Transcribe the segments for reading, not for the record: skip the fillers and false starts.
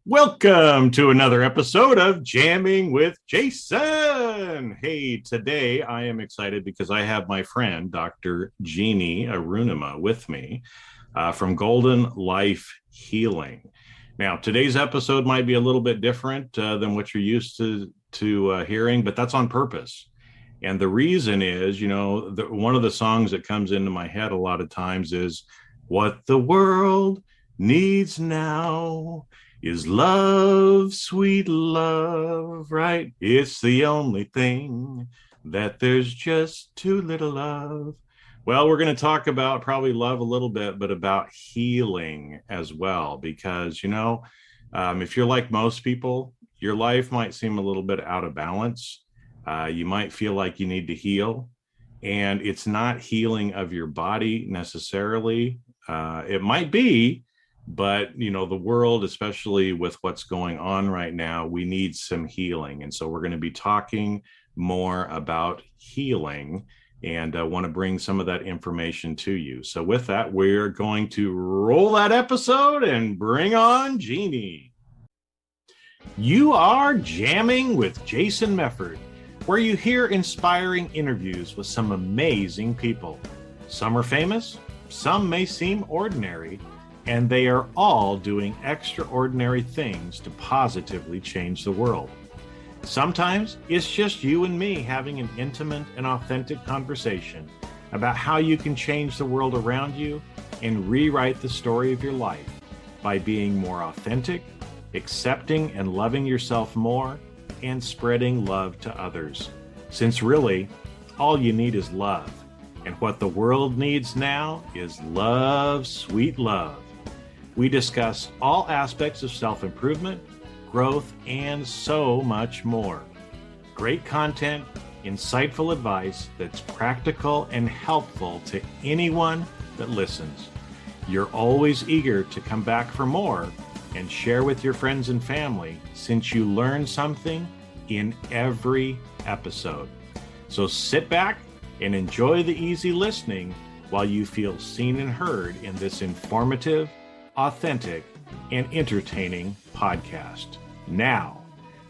Welcome to another episode of Jamming with Jason. Hey, today I am excited because I have my friend, Dr. Jeannie Arunima, with me from Golden Life Healing. Now, today's episode might be a little bit different than what you're used to hearing, but that's on purpose. And the reason is, one of the songs that comes into my head a lot of times is "What the World Needs Now is Love, Sweet Love," right? It's the only thing that there's just too little of. Well, we're going to talk about probably love a little bit, but about healing as well, because, if you're like most people, your life might seem a little bit out of balance. You might feel like you need to heal, and it's not healing of your body necessarily. It might be, but the world, especially with what's going on right now, we need some healing. And so we're going to be talking more about healing, and I want to bring some of that information to you. So with that, we're going to roll that episode and bring on Jeannie. You are jamming with Jason Mefford, where you hear inspiring interviews with some amazing people. Some are famous, some may seem ordinary, and they are all doing extraordinary things to positively change the world. Sometimes it's just you and me having an intimate and authentic conversation about how you can change the world around you and rewrite the story of your life by being more authentic, accepting and loving yourself more, and spreading love to others. Since really, all you need is love. And what the world needs now is love, sweet love. We discuss all aspects of self-improvement, growth, and so much more. Great content, insightful advice that's practical and helpful to anyone that listens. You're always eager to come back for more and share with your friends and family, since you learn something in every episode. So sit back and enjoy the easy listening while you feel seen and heard in this informative, authentic, and entertaining podcast. Now,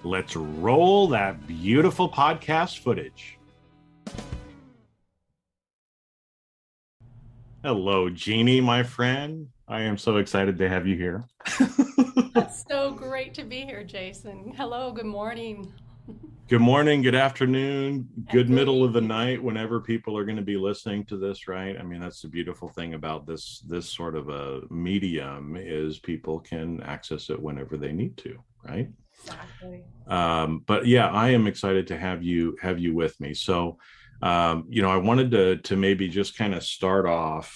let's roll that beautiful podcast footage. Hello, Jeannie, my friend. I am so excited to have you here. That's so great to be here, Jason. Hello, good morning. Good morning, good afternoon, And good good middle of the evening. night, whenever people are going to be listening to this, right? I mean, that's the beautiful thing about this sort of a medium, is people can access it whenever they need to, right? Exactly. But yeah, I am excited to have you with me. So, I wanted to maybe just kind of start off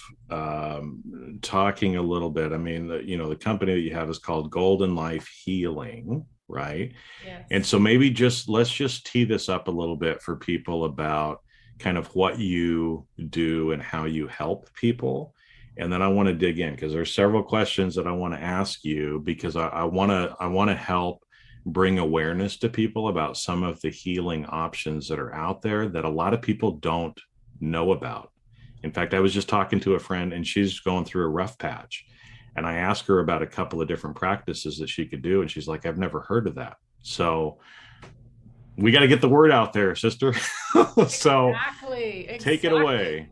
talking a little bit. I mean, the company that you have is called Golden Life Healing, right? And Yes. so maybe let's just tee this up a little bit for people about kind of what you do and how you help people. And then I want to dig in because there's several questions that I want to ask you, because I want to help bring awareness to people about some of the healing options that are out there that a lot of people don't know about. In fact, I was just talking to a friend and she's going through a rough patch. And I asked her about a couple of different practices that she could do. And she's like, I've never heard of that. So we got to get the word out there, sister. So Exactly. take it Exactly. away.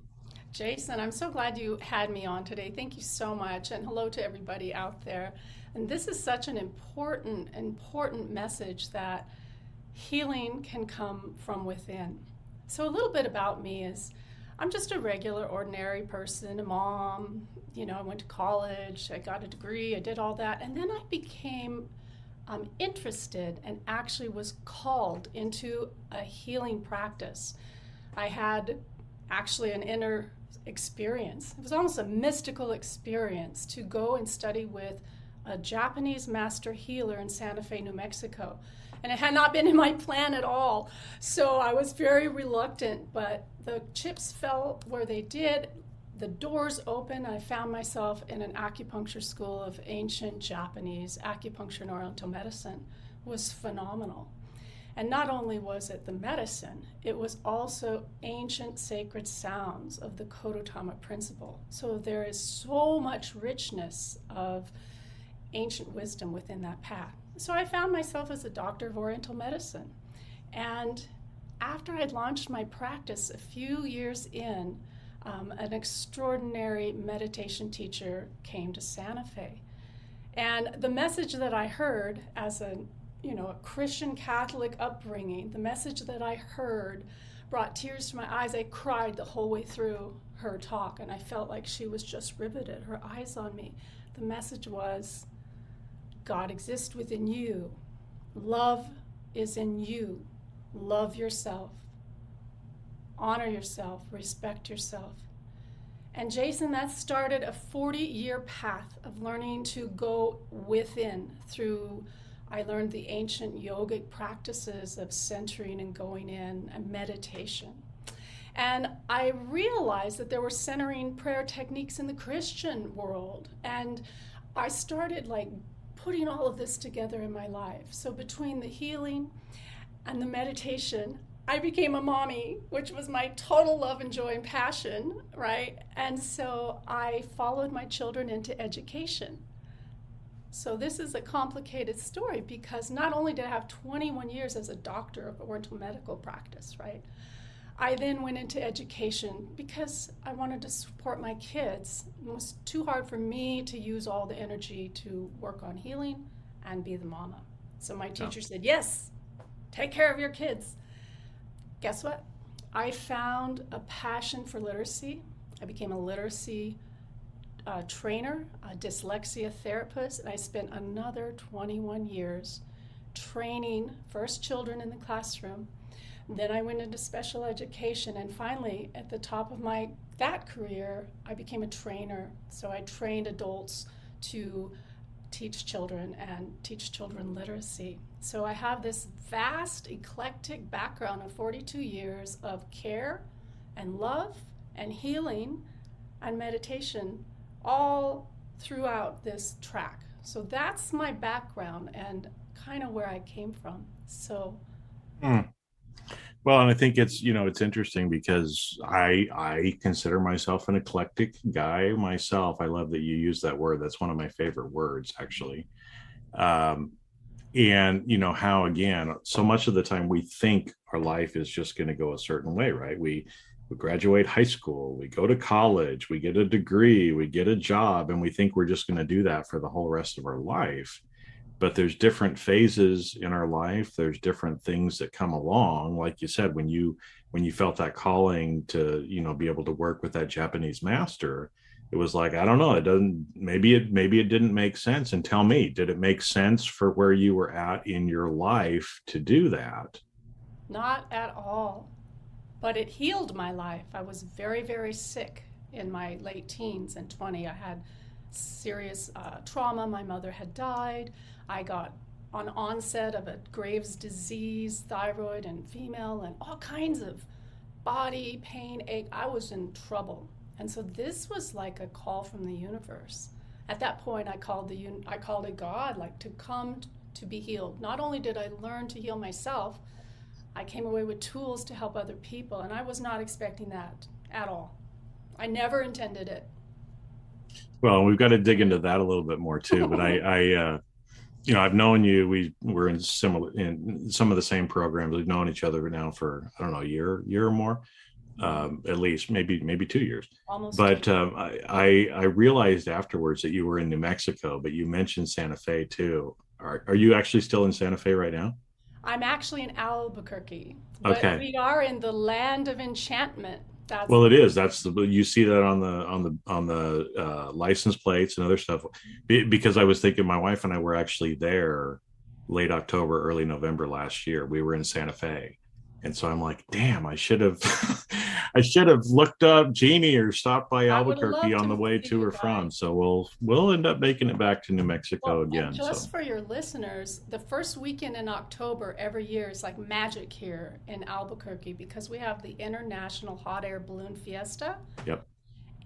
Jason, I'm so glad you had me on today. Thank you so much. And hello to everybody out there. And this is such an important message that healing can come from within. So, a little bit about me is I'm just a regular, ordinary person, a mom. I went to college, I got a degree, I did all that. And then I became interested and actually was called into a healing practice. I had actually an inner experience. It was almost a mystical experience to go and study with a Japanese master healer in Santa Fe, New Mexico. And it had not been in my plan at all. So I was very reluctant, but the chips fell where they did. The doors opened. I found myself in an acupuncture school of ancient Japanese acupuncture and oriental medicine. It was phenomenal. And not only was it the medicine, it was also ancient sacred sounds of the Kodotama principle. So there is so much richness of ancient wisdom within that path. So I found myself as a doctor of Oriental medicine. And after I'd launched my practice a few years in, an extraordinary meditation teacher came to Santa Fe. And the message that I heard as a Christian Catholic upbringing, the message that I heard brought tears to my eyes. I cried the whole way through her talk, and I felt like she was just riveted, her eyes on me. The message was, God exists within you. Love is in you. Love yourself. Honor yourself. Respect yourself. And Jason, that started a 40-year path of learning to go within through, I learned the ancient yogic practices of centering and going in and meditation. And I realized that there were centering prayer techniques in the Christian world. And I started putting all of this together in my life. So between the healing and the meditation, I became a mommy, which was my total love and joy and passion, right? And so I followed my children into education. So this is a complicated story because not only did I have 21 years as a doctor of Oriental medical practice, right? I then went into education because I wanted to support my kids. It was too hard for me to use all the energy to work on healing and be the mama. So my teacher said, yes, take care of your kids. Guess what? I found a passion for literacy. I became a literacy trainer, a dyslexia therapist, and I spent another 21 years training first children in the classroom. Then I went into special education, and finally, at the top of that career, I became a trainer. So I trained adults to teach children and teach children literacy. So I have this vast, eclectic background of 42 years of care and love and healing and meditation all throughout this track. So that's my background and kind of where I came from. So. Well, and I think it's interesting because I consider myself an eclectic guy myself. I love that you use that word. That's one of my favorite words, actually. And how, again, so much of the time we think our life is just going to go a certain way, right? We graduate high school, we go to college, we get a degree, we get a job, and we think we're just going to do that for the whole rest of our life. But there's different phases in our life. There's different things that come along. Like you said, when you felt that calling to, be able to work with that Japanese master, it was like, I don't know, maybe it didn't make sense. And tell me, did it make sense for where you were at in your life to do that? Not at all. But it healed my life. I was very, very sick in my late teens and 20. I had serious trauma. My mother had died. I got on onset of a Graves' disease, thyroid and female, and all kinds of body pain, ache. I was in trouble. And so this was like a call from the universe. At that point, I called it God, to come to be healed. Not only did I learn to heal myself, I came away with tools to help other people, and I was not expecting that at all. I never intended it. Well, we've got to dig into that a little bit more too. But I've known you. We were in some of the same programs. We've known each other now for, I don't know, a year or more, at least maybe 2 years. Almost. But I realized afterwards that you were in New Mexico, but you mentioned Santa Fe too. Are you actually still in Santa Fe right now? I'm actually in Albuquerque, but Okay. we are in the land of enchantment. Well, it is. You see that on the license plates and other stuff. Because I was thinking, my wife and I were actually there late October, early November last year. We were in Santa Fe, and so I'm like, damn, I should have I should have looked up Jeannie or stopped by I would have Albuquerque loved on the to way see to you or from. guys. So we'll end up making it back to New Mexico Well, again. and So just for your listeners, the first weekend in October every year is like magic here in Albuquerque because we have the International Hot Air Balloon Fiesta. yep.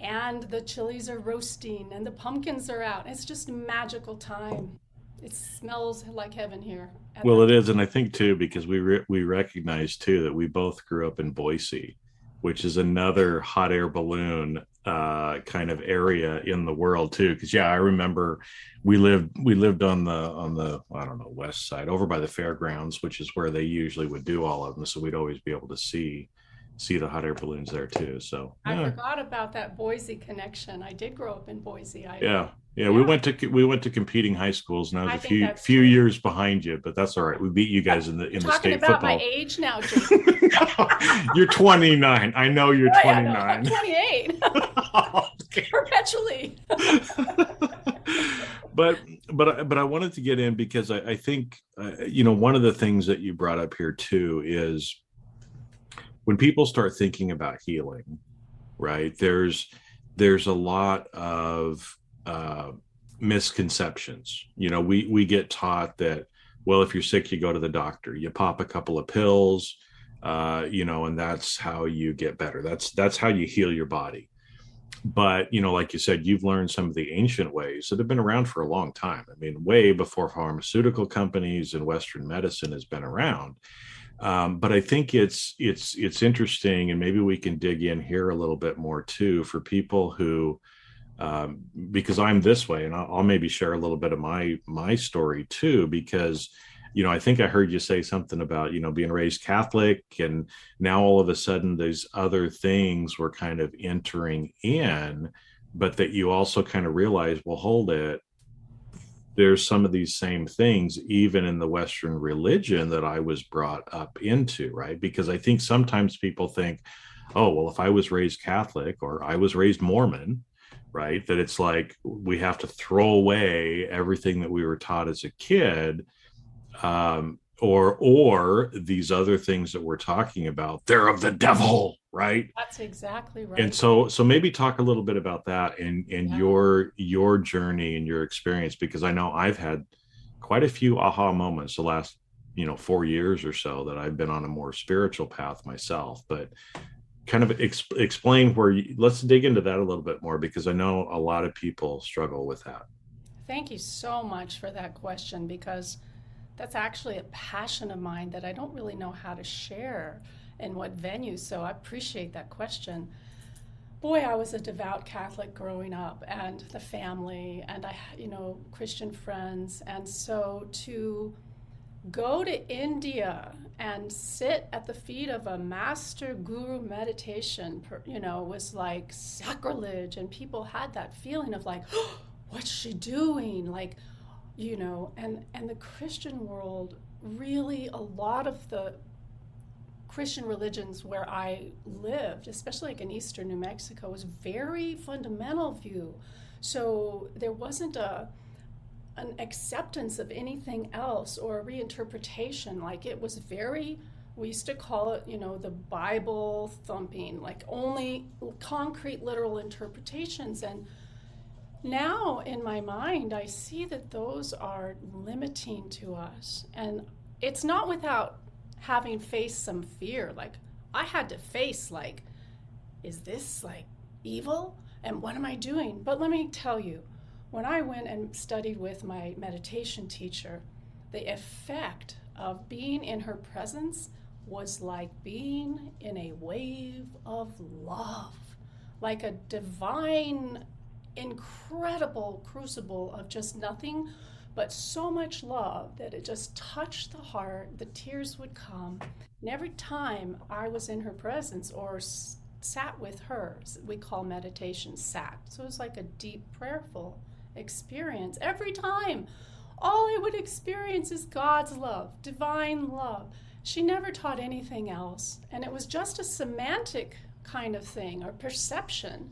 And the chilies are roasting and the pumpkins are out. It's just a magical time. It smells like heaven here. Well, it is, and I think too because we recognize too that we both grew up in Boise, which is another hot air balloon kind of area in the world too. Because yeah, I remember we lived on the I don't know, west side over by the fairgrounds, which is where they usually would do all of them. So we'd always be able to see the hot air balloons there too. So I yeah, forgot about that Boise connection. I did grow up in Boise, yeah. Yeah, we yeah, went to competing high schools, and I was I a think few that's few true. years behind you, but that's all right. We beat you guys in the You're in the talking state about my football. age now, Jason. You're 29. I know you're Oh, yeah, no, I'm 29. 28. Perpetually. but but I wanted to get in because I think one of the things that you brought up here too is when people start thinking about healing, right? There's a lot of misconceptions. We get taught that, well, if you're sick, you go to the doctor, you pop a couple of pills, and that's how you get better. That's how you heal your body. But like you said, you've learned some of the ancient ways that have been around for a long time. I mean, way before pharmaceutical companies and Western medicine has been around. But I think it's interesting, and maybe we can dig in here a little bit more too for people who, because I'm this way, and I'll maybe share a little bit of my story too, because I think I heard you say something about being raised Catholic, and now all of a sudden these other things were kind of entering in, but that you also kind of realize, well, hold it, there's some of these same things even in the Western religion that I was brought up into, right? Because I think sometimes people think, oh, well, if I was raised Catholic or I was raised Mormon, right, that it's like we have to throw away everything that we were taught as a kid, or these other things that we're talking about, they're of the devil, right? That's exactly And right. so maybe talk a little bit about that and Yeah. your journey and your experience, because I know I've had quite a few aha moments the last 4 years or so that I've been on a more spiritual path myself. But kind of explain let's dig into that a little bit more, because I know a lot of people struggle with that. Thank you so much for that question because that's actually a passion of mine that I don't really know how to share in what venue. So I appreciate that question. Boy, I was a devout Catholic growing up, and the family, and Christian friends. And so to go to India and sit at the feet of a master guru meditation, was like sacrilege. And people had that feeling of like, oh, what's she doing? Like, and the Christian world, really, a lot of the Christian religions where I lived, especially like in eastern New Mexico, was very fundamental view. So there wasn't an acceptance of anything else or a reinterpretation. Like it was very, we used to call it, the Bible thumping, like only concrete literal interpretations. And now in my mind, I see that those are limiting to us. And it's not without having faced some fear. Like I had to face, like, is this like evil? And what am I doing? But let me tell you, when I went and studied with my meditation teacher, the effect of being in her presence was like being in a wave of love, like a divine, incredible crucible of just nothing but so much love that it just touched the heart. The tears would come. And every time I was in her presence or sat with her, we call meditation sat. So it was like a deep, prayerful experience. Every time, all I would experience is God's love, divine love. She never taught anything else. And it was just a semantic kind of thing or perception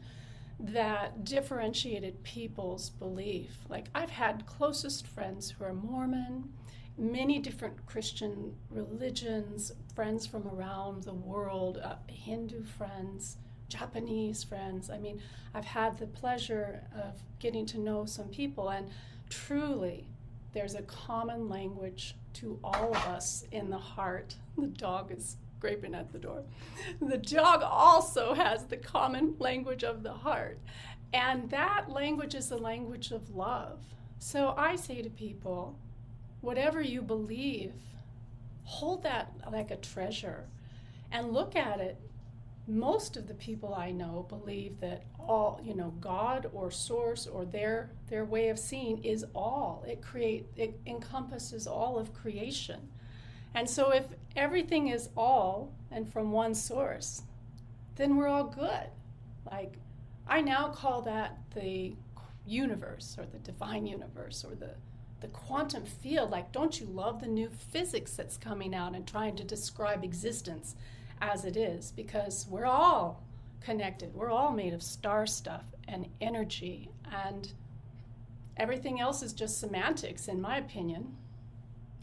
that differentiated people's belief. Like I've had closest friends who are Mormon, many different Christian religions, friends from around the world, Hindu friends, Japanese friends. I mean, I've had the pleasure of getting to know some people, and truly, there's a common language to all of us in the heart. The dog is scraping at the door. The dog also has the common language of the heart. And that language is the language of love. So I say to people, whatever you believe, hold that like a treasure and look at it most of the people I know believe that all, God or source or their way of seeing is all. It encompasses all of creation. And so if everything is all and from one source, then we're all good. Like, I now call that the universe or the divine universe or the quantum field. Like, don't you love the new physics that's coming out and trying to describe existence as it is? Because we're all connected. We're all made of star stuff and energy, and everything else is just semantics, in my opinion,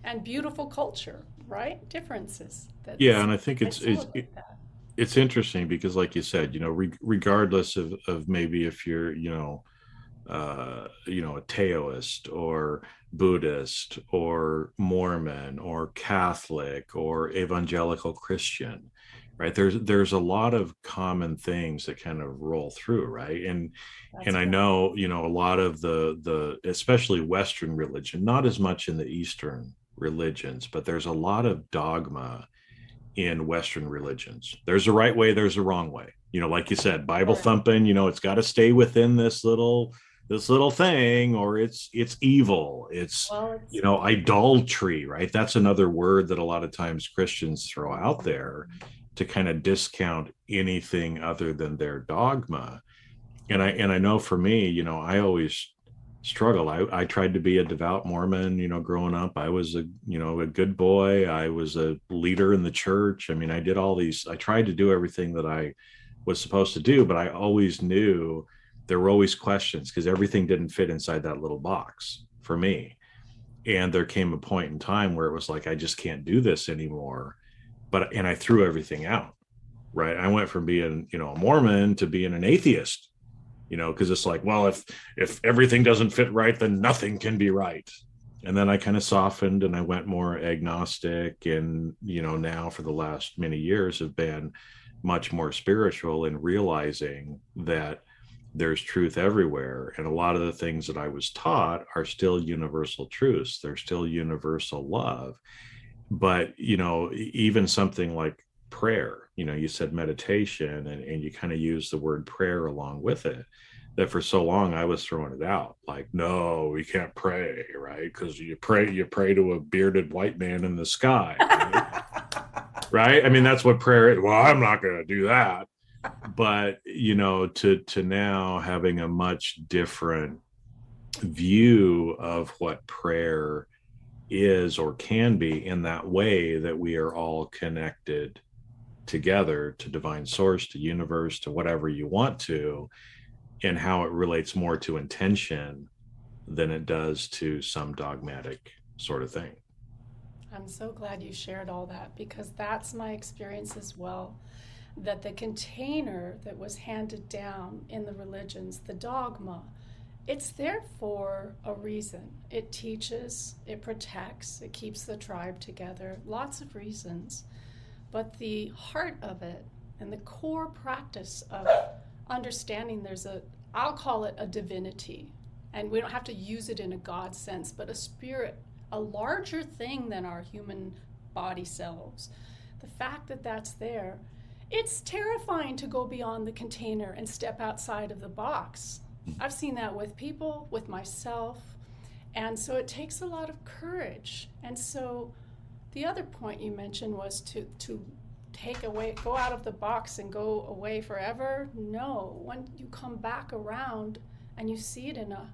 and beautiful culture, right? Differences. Yeah, and I think it's That. it's interesting because, like you said, regardless of maybe if you're, a Taoist or Buddhist or Mormon or Catholic or evangelical Christian, right? There's a lot of common things that kind of roll through, right? And That's I right. know, a lot of the especially Western religion, not as much in the Eastern religions, but there's a lot of dogma in Western religions. There's a right way, there's a wrong way. Like you said, Bible Sure. thumping, it's got to stay within this little thing, or it's evil. It's Well, it's idolatry, right? That's another word that a lot of times Christians throw out there to kind of discount anything other than their dogma. And I know for me, I always struggle. I tried to be a devout Mormon, growing up. I was a good boy. I was a leader in the church. I mean, I did all these, I tried to do everything that I was supposed to do, but I always knew there were always questions because everything didn't fit inside that little box for me. And there came a point in time where it was like, I just can't do this anymore. And I threw everything out, right? I went from being, a Mormon to being an atheist, because it's like, well, if everything doesn't fit right, then nothing can be right. And then I kind of softened and I went more agnostic, and now for the last many years have been much more spiritual and realizing that there's truth everywhere, and a lot of the things that I was taught are still universal truths. They're still universal love. But even something like prayer, you said meditation, and you kind of use the word prayer along with it, that for so long I was throwing it out like, no, we can't pray, right? Because you pray to a bearded white man in the sky, right? Right, I mean, that's what prayer is. Well, I'm not going to do that. But to now having a much different view of what prayer is or can be, in that way that we are all connected together to divine source, to universe, to whatever you want to, and how it relates more to intention than it does to some dogmatic sort of thing. I'm so glad you shared all that, because that's my experience as well. That the container that was handed down in the religions, the dogma, it's there for a reason. It teaches, it protects, it keeps the tribe together, lots of reasons. But the heart of it and the core practice of understanding I'll call it a divinity. And we don't have to use it in a God sense, but a spirit, a larger thing than our human body selves. The fact that that's there, it's terrifying to go beyond the container and step outside of the box. I've seen that with people, with myself, and so it takes a lot of courage. And so the other point you mentioned was to go out of the box and go away forever. No, when you come back around and you see it in a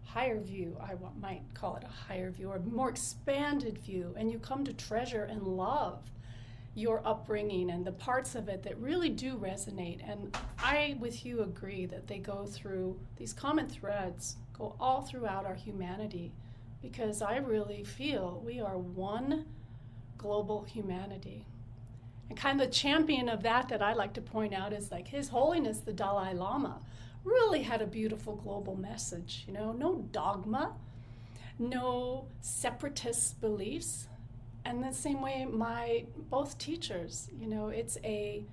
higher view, I might call it a higher view or a more expanded view, and you come to treasure and love your upbringing and the parts of it that really do resonate. And I, with you, agree that they go through, these common threads go all throughout our humanity, because I really feel we are one global humanity. And kind of the champion of that I like to point out is like His Holiness the Dalai Lama really had a beautiful global message, no dogma, no separatist beliefs. And the same way both teachers, it's a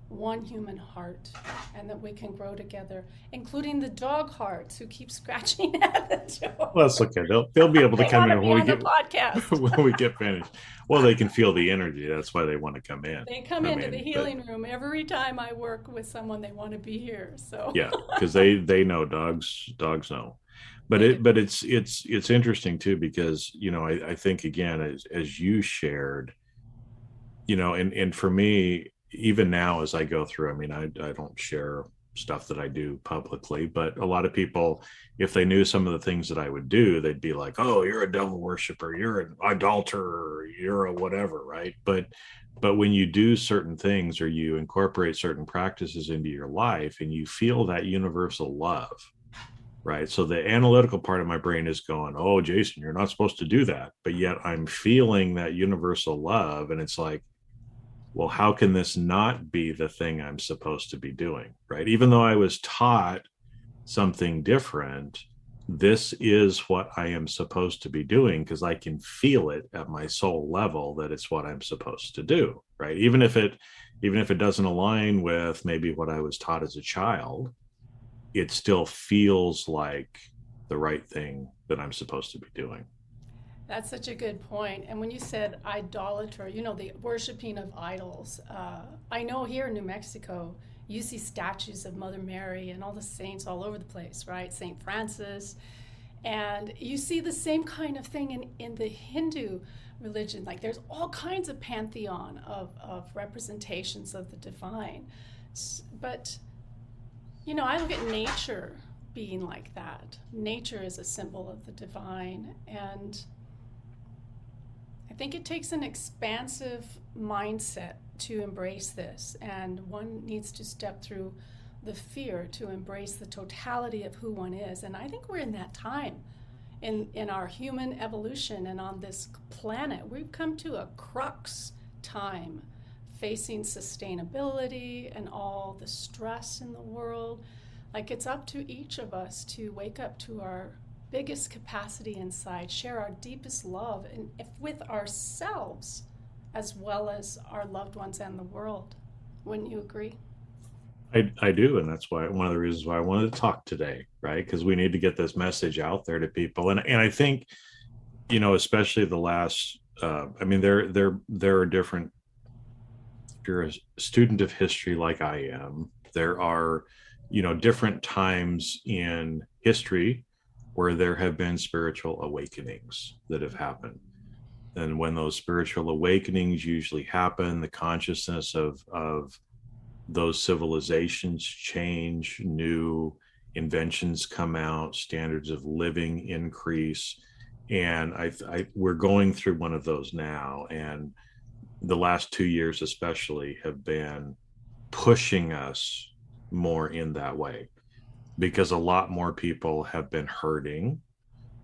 one human heart, and that we can grow together, including the dog hearts who keep scratching at the door. Well, that's okay. They'll be able to They come want to in be when we on the get podcast. when we get finished. Well, they can feel the energy. That's why they want to come in. They come I into the mean, healing room every time I work with someone. They want to be here. So yeah, because they know dogs know. But they do. it's interesting too, because I think, again, as you shared, and for me, even now as I go through, I mean, I don't share stuff that I do publicly, but a lot of people, if they knew some of the things that I would do, they'd be like, oh, you're a devil worshiper, you're an adulterer, you're a whatever, right? But when you do certain things, or you incorporate certain practices into your life, and you feel that universal love, right? So the analytical part of my brain is going, oh, Jason, you're not supposed to do that. But yet I'm feeling that universal love. And it's like, well, how can this not be the thing I'm supposed to be doing, right? Even though I was taught something different, this is what I am supposed to be doing, because I can feel it at my soul level that it's what I'm supposed to do, right? Even if it doesn't align with maybe what I was taught as a child, it still feels like the right thing that I'm supposed to be doing. That's such a good point. And when you said idolater, the worshiping of idols, I know here in New Mexico, you see statues of Mother Mary and all the saints all over the place, right? St. Francis. And you see the same kind of thing in the Hindu religion. Like there's all kinds of pantheon of representations of the divine. But, I look at nature being like that. Nature is a symbol of the divine. And I think it takes an expansive mindset to embrace this, and one needs to step through the fear to embrace the totality of who one is. And I think we're in that time in our human evolution, and on this planet. We've come to a crux time, facing sustainability and all the stress in the world. Like, it's up to each of us to wake up to our biggest capacity inside, share our deepest love, and with ourselves as well as our loved ones and the world. Wouldn't you agree? I do, and that's why one of the reasons why I wanted to talk today, right? Because we need to get this message out there to people, and I think, especially the last. I mean, there are different. If you're a student of history like I am, there are, different times in history where there have been spiritual awakenings that have happened. And when those spiritual awakenings usually happen, the consciousness of those civilizations change, new inventions come out, standards of living increase. And we're going through one of those now. And the last 2 years especially have been pushing us more in that way, because a lot more people have been hurting.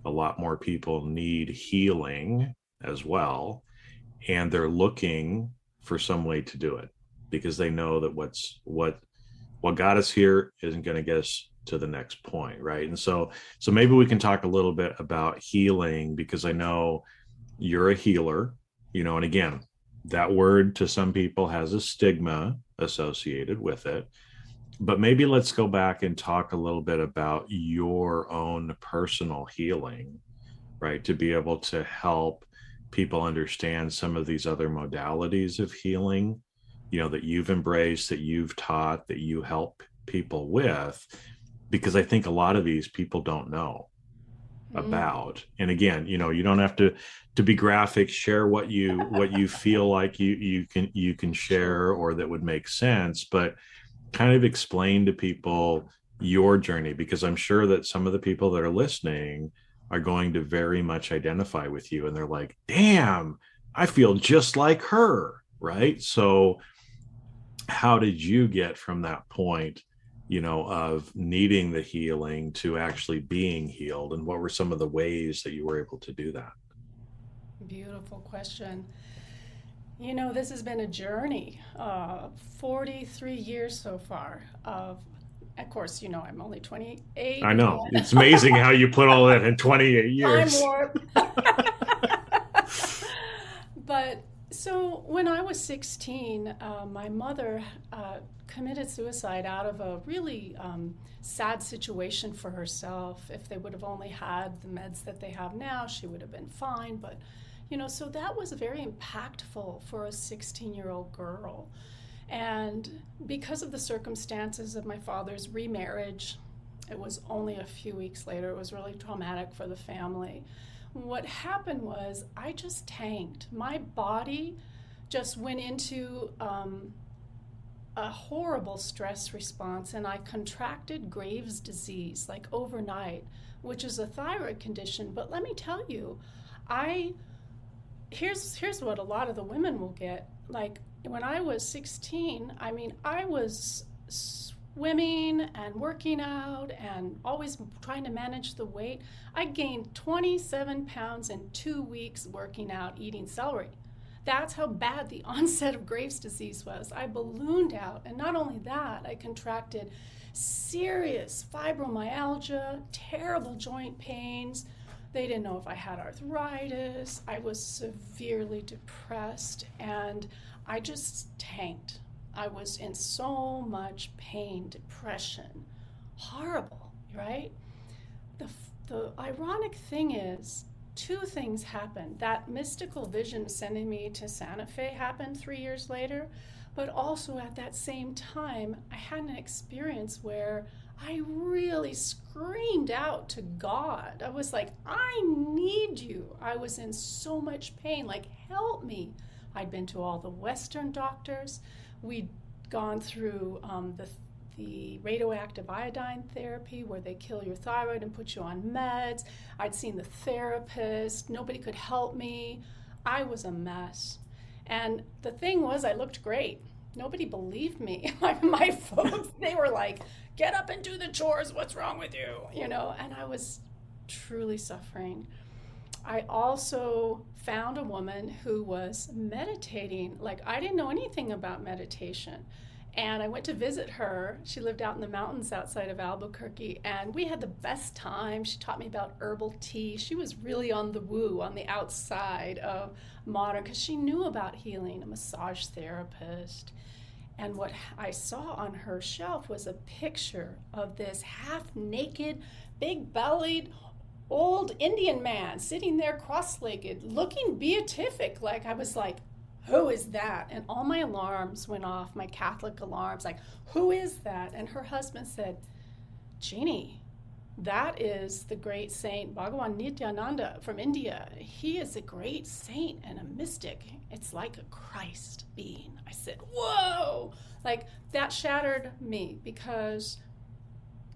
A lot more people need healing as well. And they're looking for some way to do it, because they know that what got us here isn't going to get us to the next point, right? And so maybe we can talk a little bit about healing, because I know you're a healer, and again, that word to some people has a stigma associated with it. But maybe let's go back and talk a little bit about your own personal healing, right? To be able to help people understand some of these other modalities of healing, that you've embraced, that you've taught, that you help people with, because I think a lot of these people don't know about. And again, you don't have to be graphic. Share what you feel like you can share, or that would make sense, but kind of explain to people your journey, because I'm sure that some of the people that are listening are going to very much identify with you, and they're like, damn, I feel just like her, right? So how did you get from that point, of needing the healing to actually being healed, and what were some of the ways that you were able to do that? Beautiful question. This has been a journey, 43 years so far. Of course, I'm only 28. I know. It's amazing how you put all that in 28 years. Time warp. But so So when I was 16, my mother committed suicide out of a really sad situation for herself. If they would have only had the meds that they have now, she would have been fine. But, so that was very impactful for a 16-year-old girl. And because of the circumstances of my father's remarriage, it was only a few weeks later, it was really traumatic for the family. What happened was I just tanked. My body just went into a horrible stress response, and I contracted Graves' disease like overnight, which is a thyroid condition. But let me tell you, here's what a lot of the women will get. Like when I was 16, I was swimming and working out and always trying to manage the weight. I gained 27 pounds in 2 weeks working out, eating celery. That's how bad the onset of Graves' disease was. I ballooned out, and not only that, I contracted serious fibromyalgia, terrible joint pains. They didn't know if I had arthritis. I was severely depressed, and I just tanked. I was in so much pain, depression, horrible, right? The ironic thing is, two things happened. That mystical vision sending me to Santa Fe happened 3 years later, but also at that same time, I had an experience where I really screamed out to God. I was like, I need you. I was in so much pain, like, help me. I'd been to all the Western doctors. We'd gone through the radioactive iodine therapy where they kill your thyroid and put you on meds. I'd seen the therapist. Nobody could help me. I was a mess. And the thing was, I looked great. Nobody believed me. My folks, they were like, get up and do the chores. What's wrong with you? And I was truly suffering. I also found a woman who was meditating. Like, I didn't know anything about meditation. And I went to visit her. She lived out in the mountains outside of Albuquerque, and we had the best time. She taught me about herbal tea. She was really on the woo, on the outside of modern, because she knew about healing, a massage therapist. And what I saw on her shelf was a picture of this half-naked, big-bellied, old Indian man sitting there cross-legged, looking beatific. Like, I was like, who is that? And all my alarms went off, my Catholic alarms, like, who is that? And her husband said, Jeannie, that is the great saint Bhagavan Nityananda from India. He is a great saint and a mystic. It's like a Christ being. I said, whoa! Like, that shattered me, because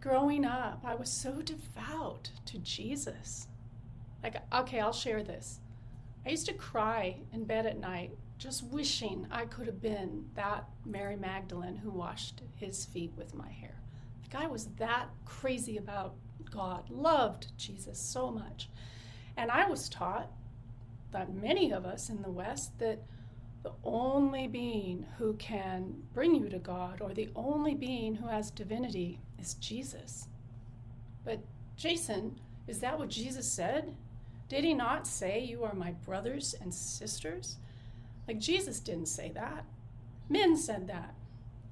growing up, I was so devout to Jesus. Like, okay, I'll share this. I used to cry in bed at night, just wishing I could have been that Mary Magdalene who washed his feet with my hair. Like, I was that crazy about God, loved Jesus so much. And I was taught, that many of us in the West, that the only being who can bring you to God, or the only being who has divinity, is Jesus. But Jason, is that what Jesus said? Did he not say, you are my brothers and sisters? Like, Jesus didn't say that. Men said that.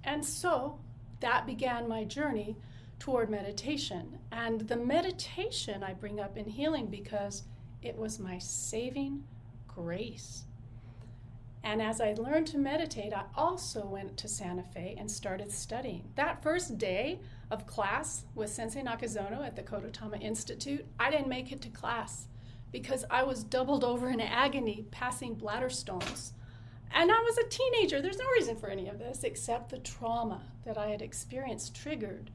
And so that began my journey toward meditation. And the meditation I bring up in healing because it was my saving grace. And as I learned to meditate, I also went to Santa Fe and started studying. That first day of class with Sensei Nakazono at the Kodotama Institute, I didn't make it to class because I was doubled over in agony passing bladder stones. And I was a teenager. There's no reason for any of this except the trauma that I had experienced triggered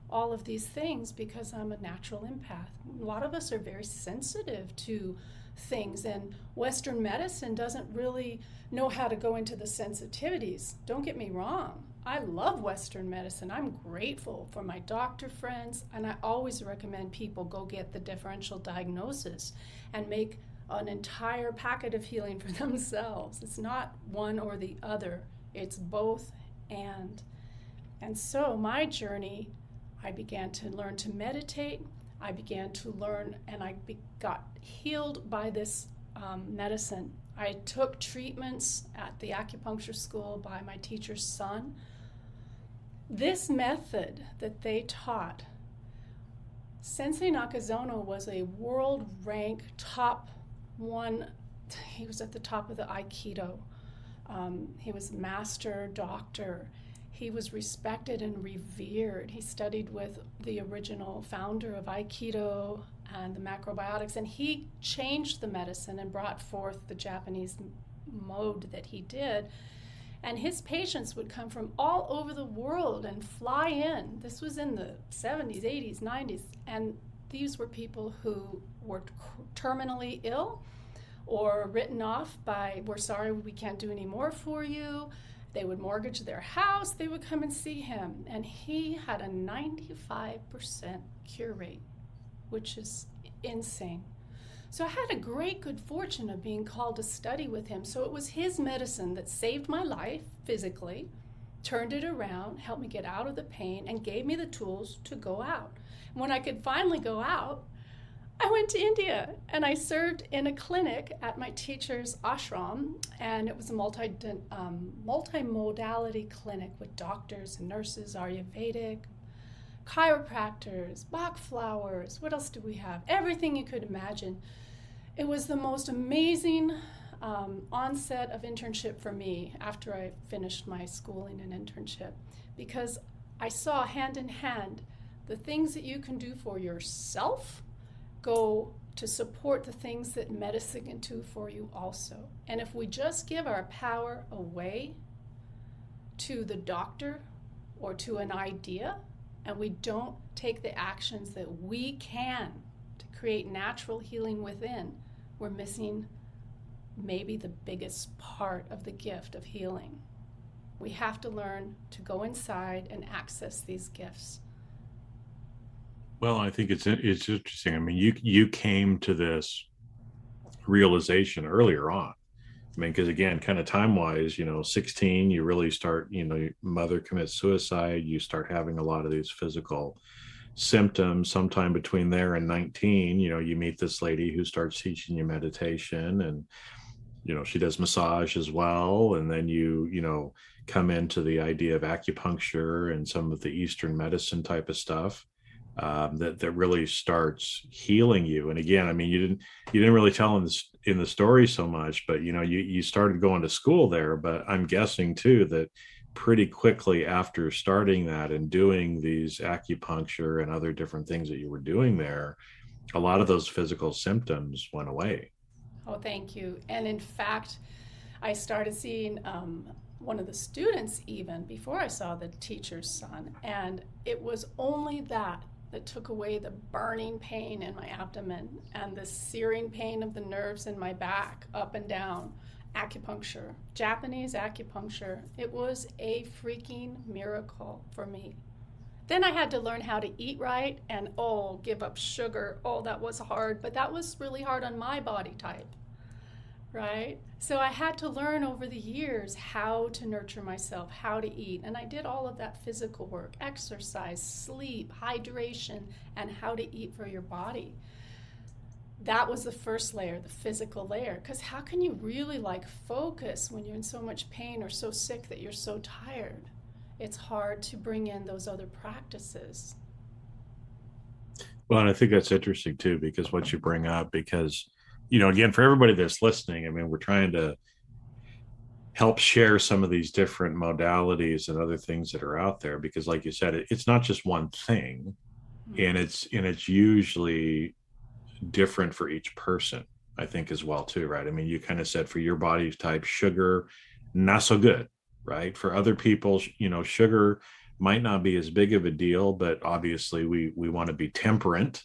all of these things because I'm a natural empath. A lot of us are very sensitive to things, and Western medicine doesn't really know how to go into the sensitivities. Don't get me wrong. I love Western medicine. I'm grateful for my doctor friends, and I always recommend people go get the differential diagnosis and make an entire packet of healing for themselves. It's not one or the other. It's both and. And so my journey, I began to learn to meditate. I began to learn, and I got healed by this medicine. I took treatments at the acupuncture school by my teacher's son. This method that they taught, Sensei Nakazono was a world rank top one. He was at the top of the Aikido. He was master doctor. He was respected and revered. He studied with the original founder of Aikido and the macrobiotics, and he changed the medicine and brought forth the Japanese mode that he did. And his patients would come from all over the world and fly in. This was in the 70s, 80s, 90s, and these were people who were terminally ill or written off by, we're sorry, we can't do any more for you. They would mortgage their house. They would come and see him. And he had a 95% cure rate, which is insane. So I had a great good fortune of being called to study with him. So it was his medicine that saved my life physically, turned it around, helped me get out of the pain, and gave me the tools to go out. When I could finally go out, I went to India and I served in a clinic at my teacher's ashram, and it was a multimodality clinic with doctors and nurses, Ayurvedic, chiropractors, Bach flowers, what else do we have? Everything you could imagine. It was the most amazing onset of internship for me after I finished my schooling and internship, because I saw hand in hand the things that you can do for yourself go to support the things that medicine can do for you also. And if we just give our power away to the doctor or to an idea, and we don't take the actions that we can to create natural healing within, we're missing maybe the biggest part of the gift of healing. We have to learn to go inside and access these gifts. Well, I think it's interesting. I mean, you came to this realization earlier on. I mean, because again, kind of time wise, 16, you really start, your mother commits suicide, you start having a lot of these physical symptoms. Sometime between there and 19, you meet this lady who starts teaching you meditation, and she does massage as well. And then you come into the idea of acupuncture and some of the Eastern medicine type of stuff. That really starts healing you. And again, I mean, you didn't really tell in the story so much, but you started going to school there. But I'm guessing too that pretty quickly after starting that and doing these acupuncture and other different things that you were doing there, a lot of those physical symptoms went away. Oh, thank you. And in fact, I started seeing one of the students even before I saw the teacher's son, and it was only that took away the burning pain in my abdomen and the searing pain of the nerves in my back, up and down. Acupuncture, Japanese acupuncture, it was a freaking miracle for me. Then I had to learn how to eat right and, give up sugar. That was hard, but that was really hard on my body type, right? So I had to learn over the years how to nurture myself, how to eat. And I did all of that physical work, exercise, sleep, hydration, and how to eat for your body. That was the first layer, the physical layer. Because how can you really focus when you're in so much pain or so sick that you're so tired? It's hard to bring in those other practices. Well, and I think that's interesting too, because what you bring up, because again, for everybody that's listening, I mean, we're trying to help share some of these different modalities and other things that are out there, because like you said, it's not just one thing, and it's usually different for each person, I think, as well too, right? I mean, you kind of said for your body type, sugar, not so good, right? For other people, sugar might not be as big of a deal, but obviously we want to be temperate,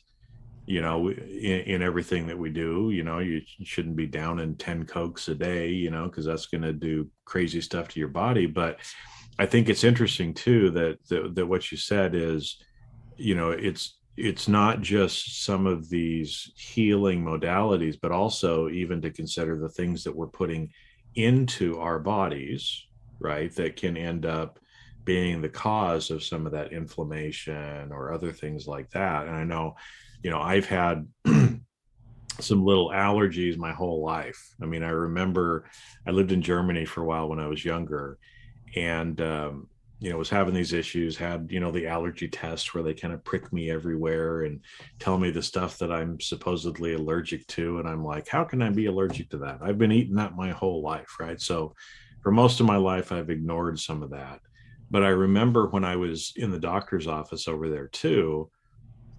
in everything that we do. You shouldn't be down in 10 Cokes a day, because that's going to do crazy stuff to your body. But I think it's interesting too, that what you said is, it's not just some of these healing modalities, but also even to consider the things that we're putting into our bodies, right? That can end up being the cause of some of that inflammation or other things like that. And I know, I've had some little allergies my whole life. I mean, I remember I lived in Germany for a while when I was younger, and was having these issues. Had the allergy test where they kind of prick me everywhere and tell me the stuff that I'm supposedly allergic to, and I'm like, how can I be allergic to that? I've been eating that my whole life, right? So, for most of my life, I've ignored some of that. But I remember when I was in the doctor's office over there too,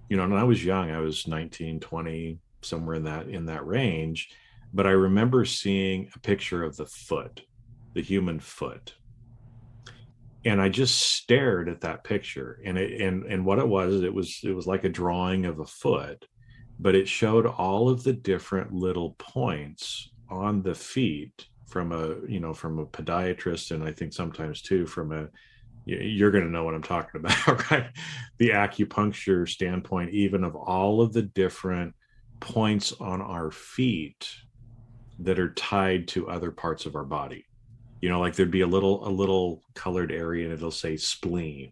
and I was young, I was 19, 20, somewhere in that range. But I remember seeing a picture of the foot, the human foot. And I just stared at that picture. And what it was like a drawing of a foot, but it showed all of the different little points on the feet from a podiatrist, and I think sometimes too from a you're going to know what I'm talking about, right? The acupuncture standpoint, even of all of the different points on our feet that are tied to other parts of our body. Like there'd be a little colored area and it'll say spleen,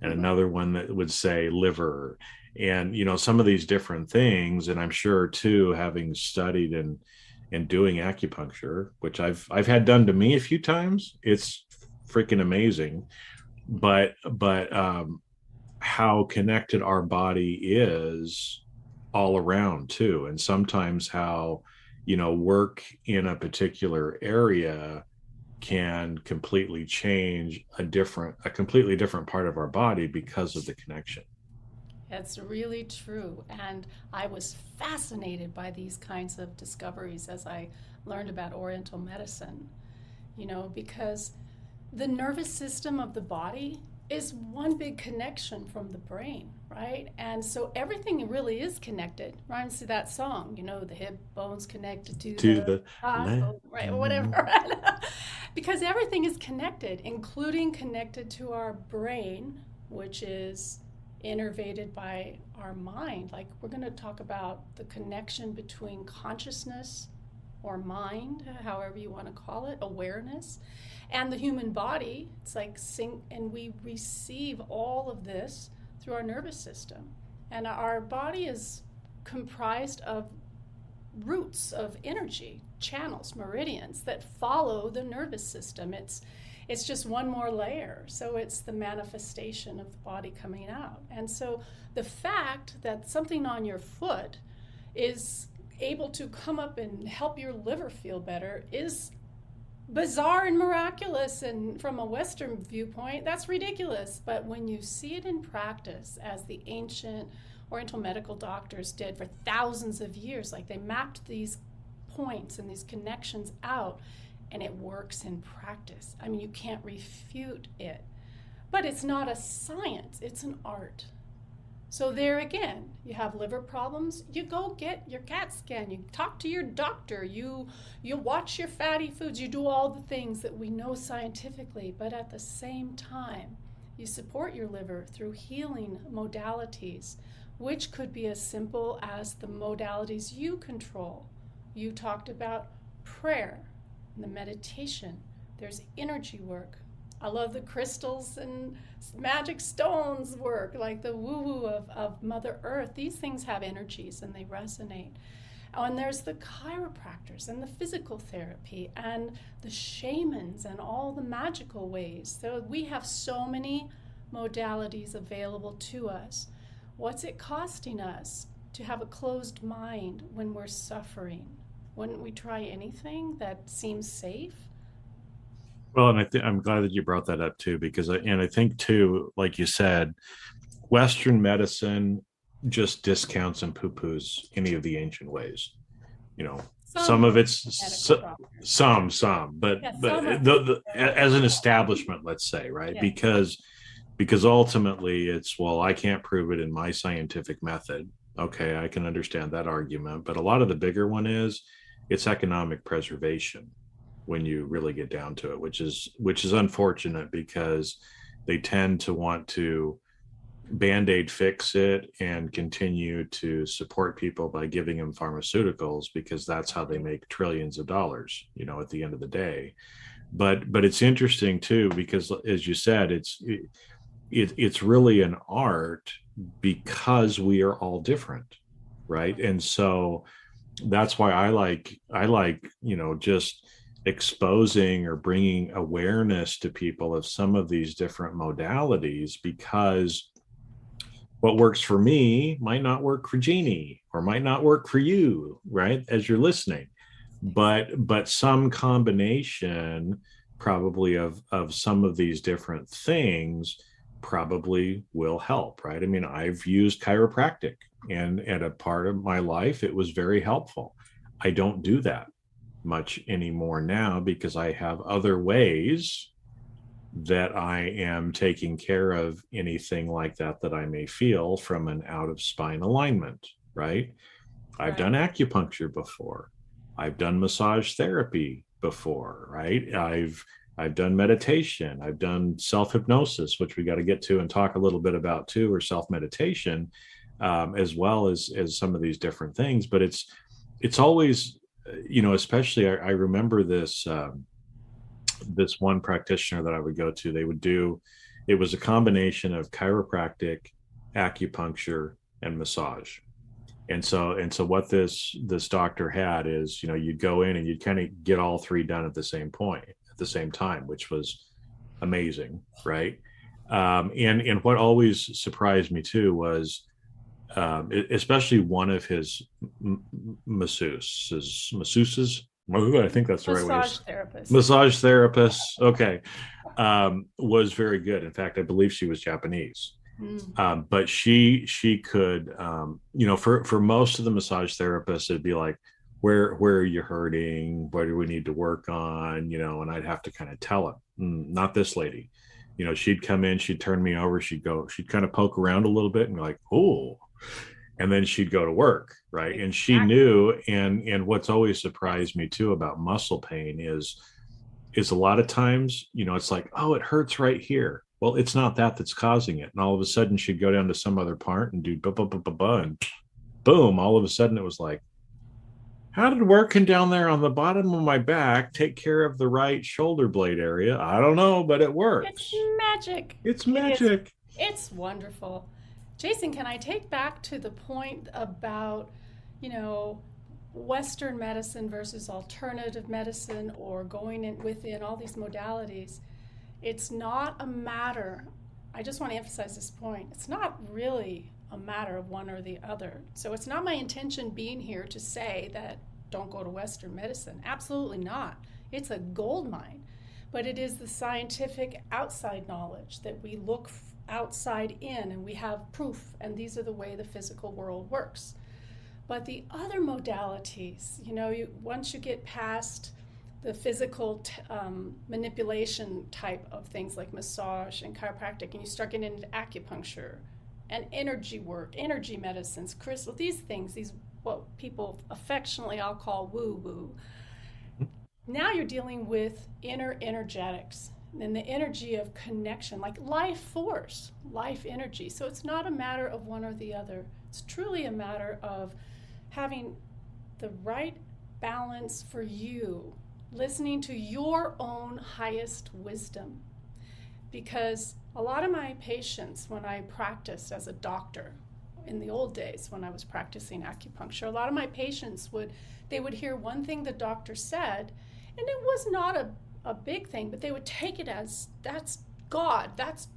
and Mhm. another one that would say liver, and some of these different things. And I'm sure too, having studied and doing acupuncture, which I've had done to me a few times, it's freaking amazing. But how connected our body is all around too, and sometimes how work in a particular area can completely change a completely different part of our body because of the connection. It's really true. And I was fascinated by these kinds of discoveries as I learned about Oriental medicine, because the nervous system of the body is one big connection from the brain, right? And so everything really is connected. Reminds to that song, the hip bone's connected to To the the thigh left. bone, right, or whatever. Because everything is connected, including connected to our brain, which is innervated by our mind. Like we're going to talk about the connection between consciousness or mind, however you want to call it, awareness, and the human body. It's like sync, and we receive all of this through our nervous system. And our body is comprised of roots of energy, channels, meridians that follow the nervous system. It's just one more layer. So it's the manifestation of the body coming out. And so the fact that something on your foot is able to come up and help your liver feel better is bizarre and miraculous. And from a Western viewpoint, that's ridiculous. But when you see it in practice, as the ancient Oriental medical doctors did for thousands of years, like they mapped these points and these connections out, and it works in practice. I mean, you can't refute it. But it's not a science, it's an art. So there again, you have liver problems, you go get your CAT scan, you talk to your doctor, you watch your fatty foods, you do all the things that we know scientifically, but at the same time, you support your liver through healing modalities, which could be as simple as the modalities you control. You talked about prayer, and the meditation. There's energy work. I love the crystals and magic stones work, like the woo-woo of Mother Earth. These things have energies and they resonate. Oh, and there's the chiropractors and the physical therapy and the shamans and all the magical ways. So we have so many modalities available to us. What's it costing us to have a closed mind when we're suffering? Wouldn't we try anything that seems safe? Well, and I'm glad that you brought that up too, because I think too, like you said, Western medicine just discounts and poo-poos any of the ancient ways. You know, some Some of it's medical doctors. some, but Yeah, but some are as an establishment, let's say, right? yes. Because ultimately it's, well, I can't prove it in my scientific method. Okay, I can understand that argument, but a lot of the bigger one is it's economic preservation when you really get down to it, which is unfortunate because they tend to want to band-aid fix it and continue to support people by giving them pharmaceuticals because that's how they make trillions of dollars, at the end of the day. But it's interesting too because, as you said, it's really an art because we are all different, right? And so that's why I like, just exposing or bringing awareness to people of some of these different modalities, because what works for me might not work for Jeannie or might not work for you, right? As you're listening. But some combination probably of some of these different things probably will help, right? I mean, I've used chiropractic, and at a part of my life it was very helpful. I don't do that much anymore now because I have other ways that I am taking care of anything like that I may feel from an out of spine alignment, right? I've done Right. acupuncture before. I've done massage therapy before, right? I've done meditation. I've done self hypnosis, which we got to get to and talk a little bit about too, or self meditation, as well as some of these different things. But it's always, especially I remember this one practitioner that I would go to. They would do, it was a combination of chiropractic, acupuncture, and massage. And so what this doctor had is, you'd go in and you'd kind of get all three done at the same point, at the same time, which was amazing, right? And what always surprised me too was, especially one of his masseuses. I think that's the right way. Massage therapist. Massage therapists. Okay, was very good. In fact, I believe she was Japanese. Mm. But she could, for most of the massage therapists, it'd be like, where are you hurting? What do we need to work on? And I'd have to kind of tell them, not this lady. She'd come in, she'd turn me over, she'd kind of poke around a little bit and be like, oh, and then she'd go to work, right? And she Exactly. knew. And what's always surprised me too about muscle pain is a lot of times, it's like, oh, it hurts right here. Well, it's not that's causing it. And all of a sudden she'd go down to some other part and do blah, blah, blah, blah, blah, and boom, all of a sudden it was like, how did working down there on the bottom of my back take care of the right shoulder blade area? I don't know, but it It's works. magic. It's It is. magic. It's wonderful. Jason, can I take back to the point about, you know, Western medicine versus alternative medicine or going in within all these modalities? It's not a matter, I just want to emphasize this point. It's not really a matter of one or the other. So it's not my intention being here to say that don't go to Western medicine. Absolutely not. It's a gold mine. But it is the scientific outside knowledge that we look outside in and we have proof, and these are the way the physical world works. But the other modalities, once you get past the physical manipulation type of things like massage and chiropractic, and you start getting into acupuncture and energy work, energy medicines, crystal, these things, these what people affectionately I'll call woo woo. Now you're dealing with inner energetics and the energy of connection, like life force, life energy. So it's not a matter of one or the other. It's truly a matter of having the right balance for you, listening to your own highest wisdom. Because a lot of my patients, when I practiced as a doctor, in the old days when I was practicing acupuncture, a lot of my patients would hear one thing the doctor said, and it was not a big thing, but they would take it as that's God, that's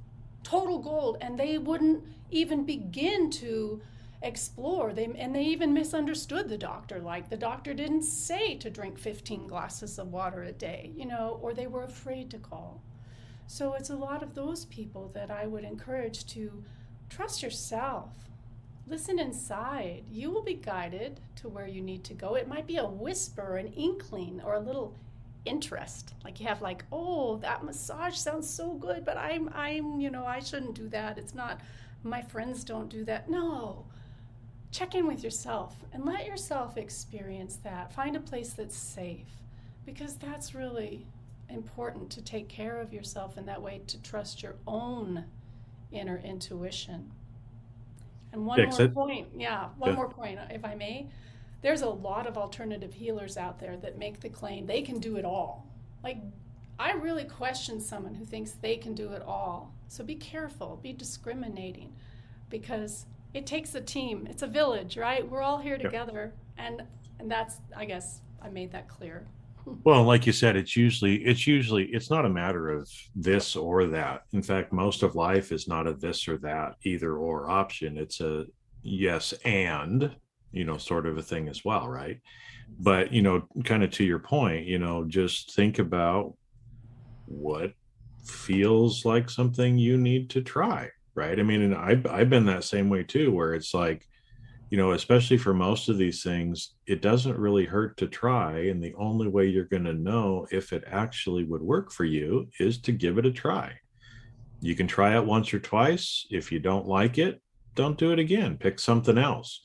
total gold, and they wouldn't even begin to explore. They even misunderstood the doctor. Like the doctor didn't say to drink 15 glasses of water a day, or they were afraid to call. So it's a lot of those people that I would encourage to trust yourself. Listen inside. You will be guided to where you need to go. It might be a whisper, an inkling, or a little interest. Like you have like, oh, that massage sounds so good, but I shouldn't do that. It's not, my friends don't do that. No. Check in with yourself and let yourself experience that. Find a place that's safe, because that's really important, to take care of yourself in that way, to trust your own inner intuition. And one Yeah, more point, yeah, one more point, if I may. There's a lot of alternative healers out there that make the claim they can do it all. Like, I really question someone who thinks they can do it all. So be careful, be discriminating, because it takes a team. It's a village, right? We're all here yeah, together, and And that's, I guess I made that clear. Well, like you said, it's not a matter of this or that. In fact, most of life is not a this or that, either or option. It's a yes and, sort of a thing as well, right? But, kind of to your point, just think about what feels like something you need to try, right? I mean, and I've been that same way too, where it's like, especially for most of these things, it doesn't really hurt to try. And the only way you're going to know if it actually would work for you is to give it a try. You can try it once or twice. If you don't like it, don't do it again. Pick something else.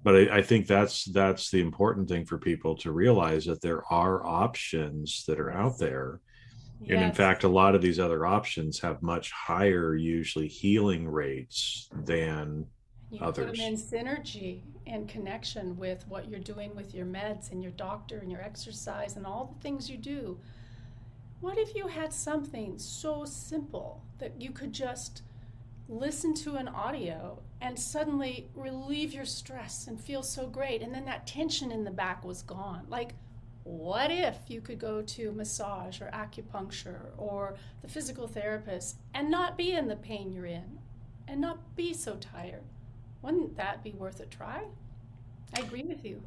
But I think that's the important thing for people to realize, that there are options that are out there. And in Yes. fact, a lot of these other options have much higher, usually, healing rates than You put them others. in synergy and connection with what you're doing with your meds and your doctor and your exercise and all the things you do. What if you had something so simple that you could just listen to an audio and suddenly relieve your stress and feel so great, and then that tension in the back was gone? Like, what if you could go to massage or acupuncture or the physical therapist and not be in the pain you're in and not be so tired? Wouldn't that be worth a try? I agree with you.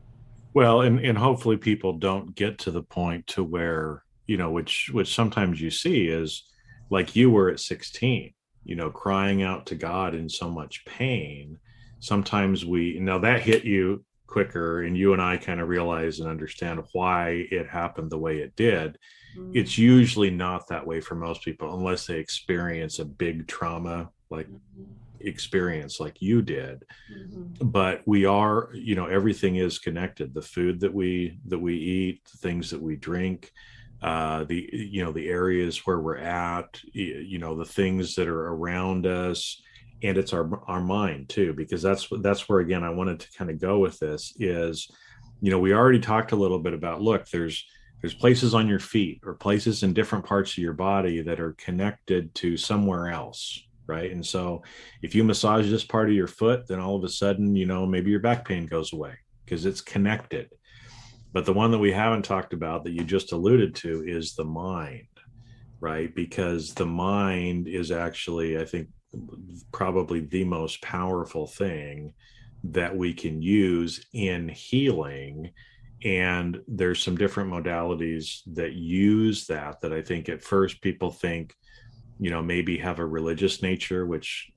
Well, and hopefully people don't get to the point to where, which sometimes you see is like you were at 16, crying out to God in so much pain. Sometimes now that hit you quicker, and you and I kind of realize and understand why it happened the way it did. It's Mm-hmm. usually not that way for most people unless they experience a big trauma like experience like you did. Mm-hmm. But we are, everything is connected. The food that we eat, the things that we drink, the areas where we're at, the things that are around us. And it's our mind too, because that's where, again, I wanted to kind of go with this is, we already talked a little bit about, look, there's places on your feet or places in different parts of your body that are connected to somewhere else, right? And so if you massage this part of your foot, then all of a sudden, maybe your back pain goes away because it's connected. But the one that we haven't talked about that you just alluded to is the mind, right? Because the mind is actually, I think, probably the most powerful thing that we can use in healing. And there's some different modalities that use that I think at first people think, maybe have a religious nature, which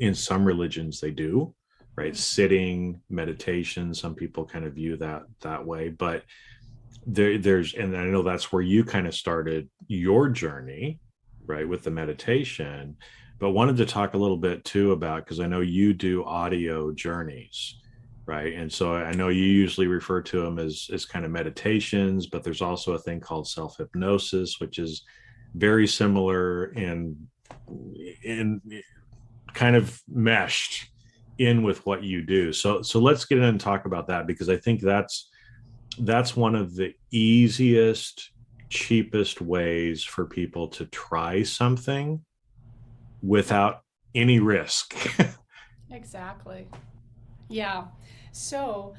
in some religions they do, right? Sitting, meditation, some people kind of view that way. But there's, and I know that's where you kind of started your journey, right, with the meditation. But wanted to talk a little bit too about, because I know you do audio journeys, right? And so I know you usually refer to them as kind of meditations, but there's also a thing called self hypnosis, which is very similar in kind of meshed in with what you do. So let's get in and talk about that, because I think that's one of the easiest, cheapest ways for people to try something without any risk. Exactly. Yeah. So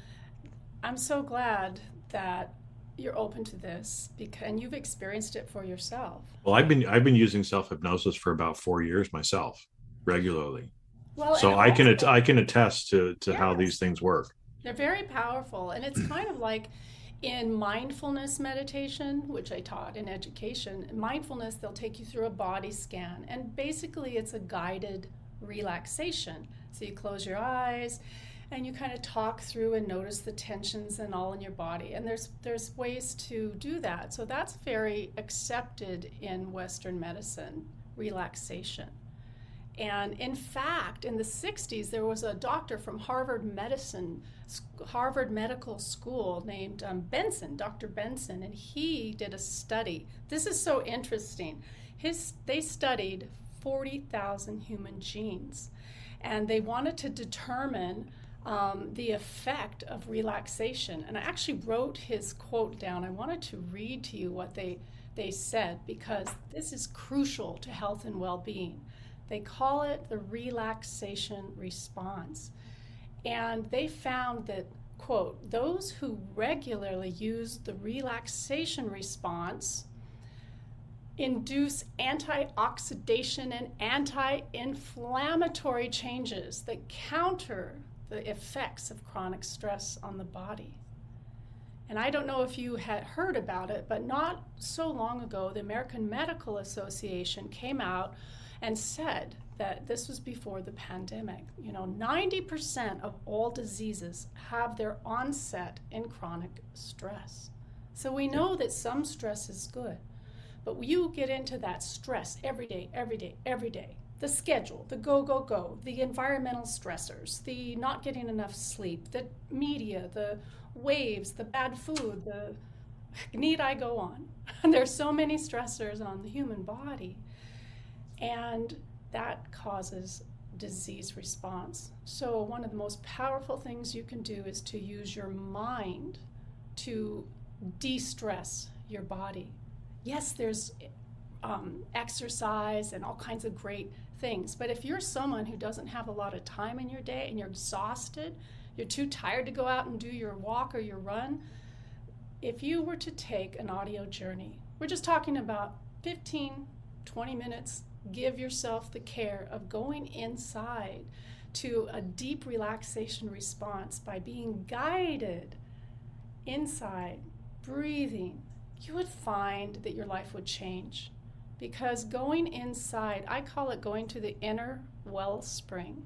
I'm so glad that you're open to this because and you've experienced it for yourself. Well, I've been using self hypnosis for about 4 years myself, regularly. Well, and So I can also, attest to how these yes, things work. they're very powerful. And it's kind of like in mindfulness meditation, which I taught in education, mindfulness, they'll take you through a body scan. And basically, it's a guided relaxation. So you close your eyes and you kind of talk through and notice the tensions and all in your body. And there's ways to do that. So that's very accepted in Western medicine, relaxation. And in fact, in the 60s, there was a doctor from Harvard Medical School named Benson, Dr. Benson, and he did a study. This is so interesting. They studied 40,000 human genes, and they wanted to determine the effect of relaxation. And I actually wrote his quote down. I wanted to read to you what they said because this is crucial to health and well-being. They call it the relaxation response. And they found that, quote, those who regularly use the relaxation response induce antioxidation and anti-inflammatory changes that counter the effects of chronic stress on the body. And I don't know if you had heard about it, but not so long ago, the American Medical Association came out and said that this was before the pandemic. 90% of all diseases have their onset in chronic stress. So we know that some stress is good, but you get into that stress every day, the schedule, the go, the environmental stressors, the not getting enough sleep, the media, the waves, the bad food, the need I go on? There's so many stressors on the human body, and that causes disease response. So one of the most powerful things you can do is to use your mind to de-stress your body. Yes, there's exercise and all kinds of great things, but if you're someone who doesn't have a lot of time in your day and you're exhausted, you're too tired to go out and do your walk or your run, if you were to take an audio journey, we're just talking about 15, 20 minutes, give yourself the care of going inside to a deep relaxation response by being guided inside, breathing, you would find that your life would change. Because going inside, I call it going to the inner wellspring,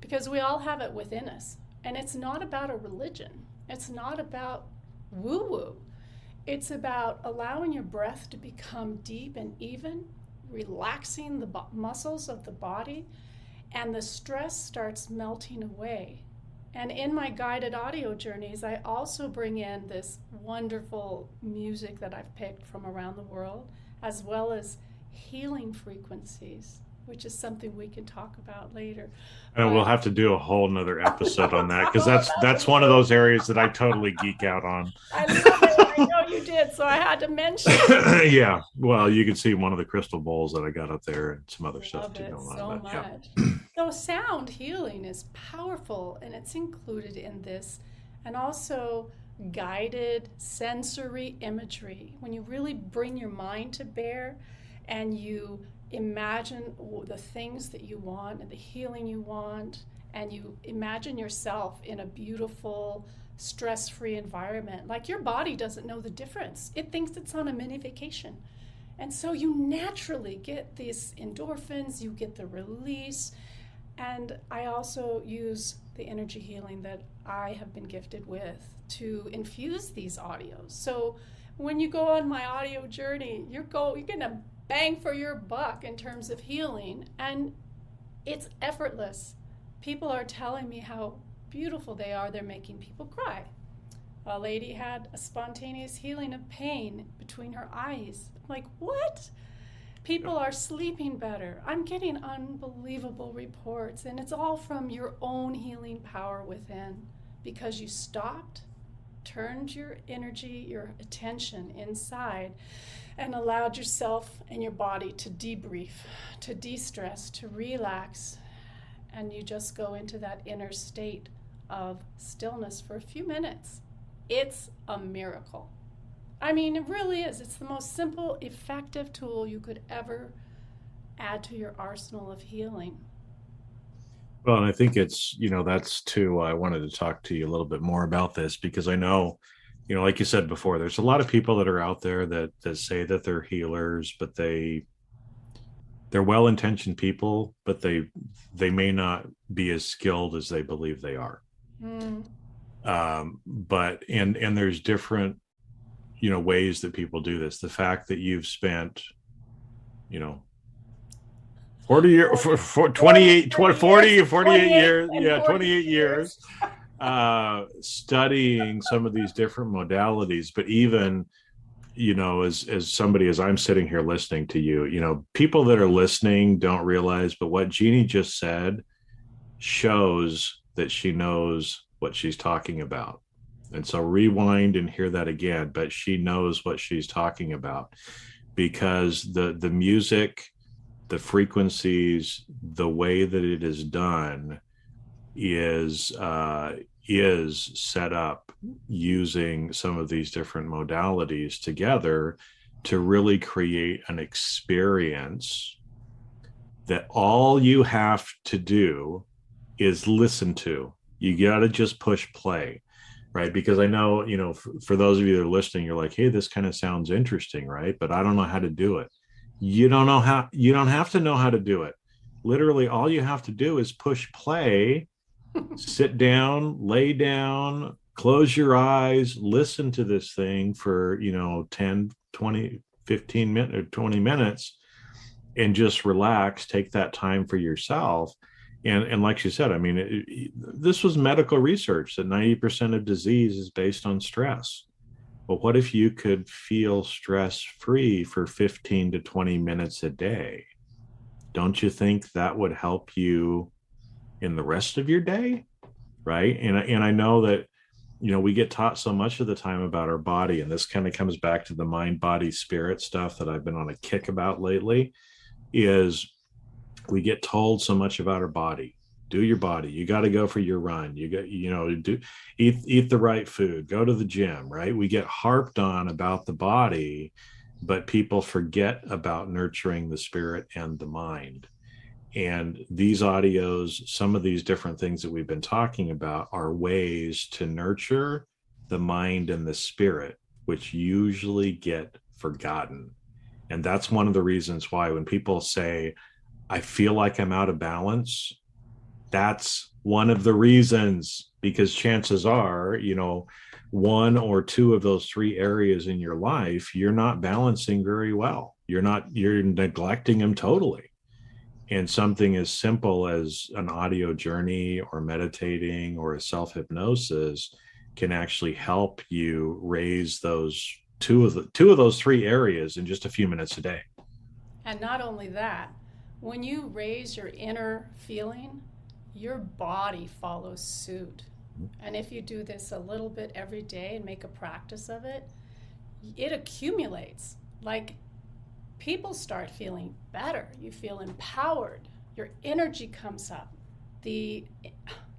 because we all have it within us. And it's not about a religion. It's not about woo-woo. It's about allowing your breath to become deep and even, relaxing the muscles of the body, and the stress starts melting away. And in my guided audio journeys, I also bring in this wonderful music that I've picked from around the world, as well as healing frequencies, which is something we can talk about later. And we'll have to do a whole nother episode on that, because that's one of those areas that I totally geek out on. I love it. I know you did, so I had to mention it. Yeah, well, you can see one of the crystal bowls that I got up there and some other stuff too. So much. Yeah. So sound healing is powerful, and it's included in this, and also guided sensory imagery. When you really bring your mind to bear and you imagine the things that you want and the healing you want, and you imagine yourself in a beautiful, stress-free environment. Like, your body doesn't know the difference. It thinks it's on a mini vacation. And so you naturally get these endorphins, you get the release. And I also use the energy healing that I have been gifted with to infuse these audios. So when you go on my audio journey, you're gonna bang for your buck in terms of healing, and it's effortless. People are telling me how beautiful they are. They're making people cry. A lady had a spontaneous healing of pain between her eyes. I'm like, what? People are sleeping better. I'm getting unbelievable reports, and it's all from your own healing power within, because you stopped, turned your energy, your attention inside, and allowed yourself and your body to debrief, to de-stress, to relax, and you just go into that inner state of stillness for a few minutes. It's a miracle. I mean, it really is. It's the most simple, effective tool you could ever add to your arsenal of healing. Well, and I think it's, that's too, I wanted to talk to you a little bit more about this, because I know, like you said before, there's a lot of people that are out there that say that they're healers, but they're well-intentioned people, but they may not be as skilled as they believe they are. But there's different, ways that people do this. The fact that you've spent, 48 years studying some of these different modalities, but even, as somebody, as I'm sitting here listening to you, people that are listening don't realize, but what Jeannie just said shows that she knows what she's talking about. And so rewind and hear that again, but she knows what she's talking about, because the music, the frequencies, the way that it is done is is set up using some of these different modalities together to really create an experience that all you have to do is listen to. You got to just push play, right? Because I know, for those of you that are listening, you're like, hey, this kind of sounds interesting, right? But I don't know how to do it. You don't have to know how to do it. Literally, all you have to do is push play, sit down, lay down, close your eyes, listen to this thing for, 10, 20, 15 minutes or 20 minutes, and just relax, take that time for yourself. And like you said, I mean, this was medical research that 90% of disease is based on stress. But what if you could feel stress free for 15 to 20 minutes a day? Don't you think that would help you in the rest of your day? Right. And I know that, we get taught so much of the time about our body, and this kind of comes back to the mind, body, spirit stuff that I've been on a kick about lately, is we get told so much about our body. Do your body. You got to go for your run. You got, eat the right food, go to the gym, right? We get harped on about the body, but people forget about nurturing the spirit and the mind. And these audios, some of these different things that we've been talking about, are ways to nurture the mind and the spirit, which usually get forgotten. And that's one of the reasons why when people say, I feel like I'm out of balance, that's one of the reasons, because chances are, one or two of those three areas in your life, you're not balancing very well. You're neglecting them totally. And something as simple as an audio journey or meditating or a self-hypnosis can actually help you raise those two of those three areas in just a few minutes a day. And not only that, when you raise your inner feeling, your body follows suit. And if you do this a little bit every day and make a practice of it, it accumulates. Like, people start feeling better. You feel empowered. Your energy comes up. The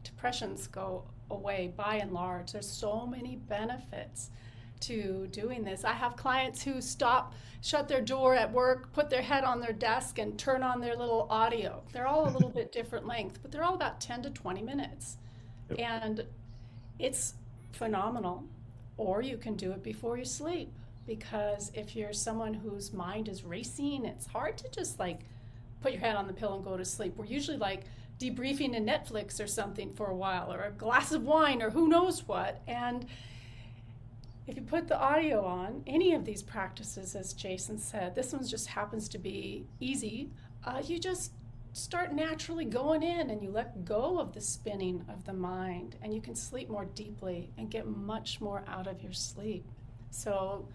depressions go away by and large. There's so many benefits to doing this. I have clients who shut their door at work, put their head on their desk, and turn on their little audio. They're all a little bit different length, but they're all about 10 to 20 minutes. Yep. And it's phenomenal. Or you can do it before you sleep. Because if you're someone whose mind is racing, it's hard to just put your head on the pillow and go to sleep. We're usually debriefing in Netflix or something for a while, or a glass of wine, or who knows what. And if you put the audio on, any of these practices, as Jason said, this one just happens to be easy. You just start naturally going in, and you let go of the spinning of the mind, and you can sleep more deeply and get much more out of your sleep. So,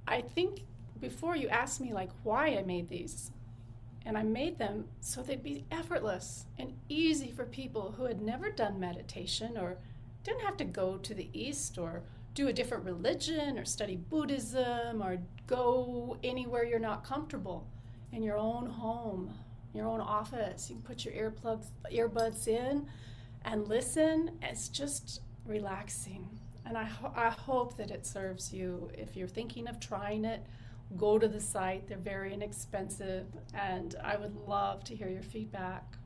I think before you asked me why I made these, and I made them so they'd be effortless and easy for people who had never done meditation, or didn't have to go to the East or do a different religion or study Buddhism or go anywhere you're not comfortable. In your own home, your own office, you can put your earbuds in and listen. It's just relaxing. And I hope that it serves you. If you're thinking of trying it, go to the site. They're very inexpensive, and I would love to hear your feedback.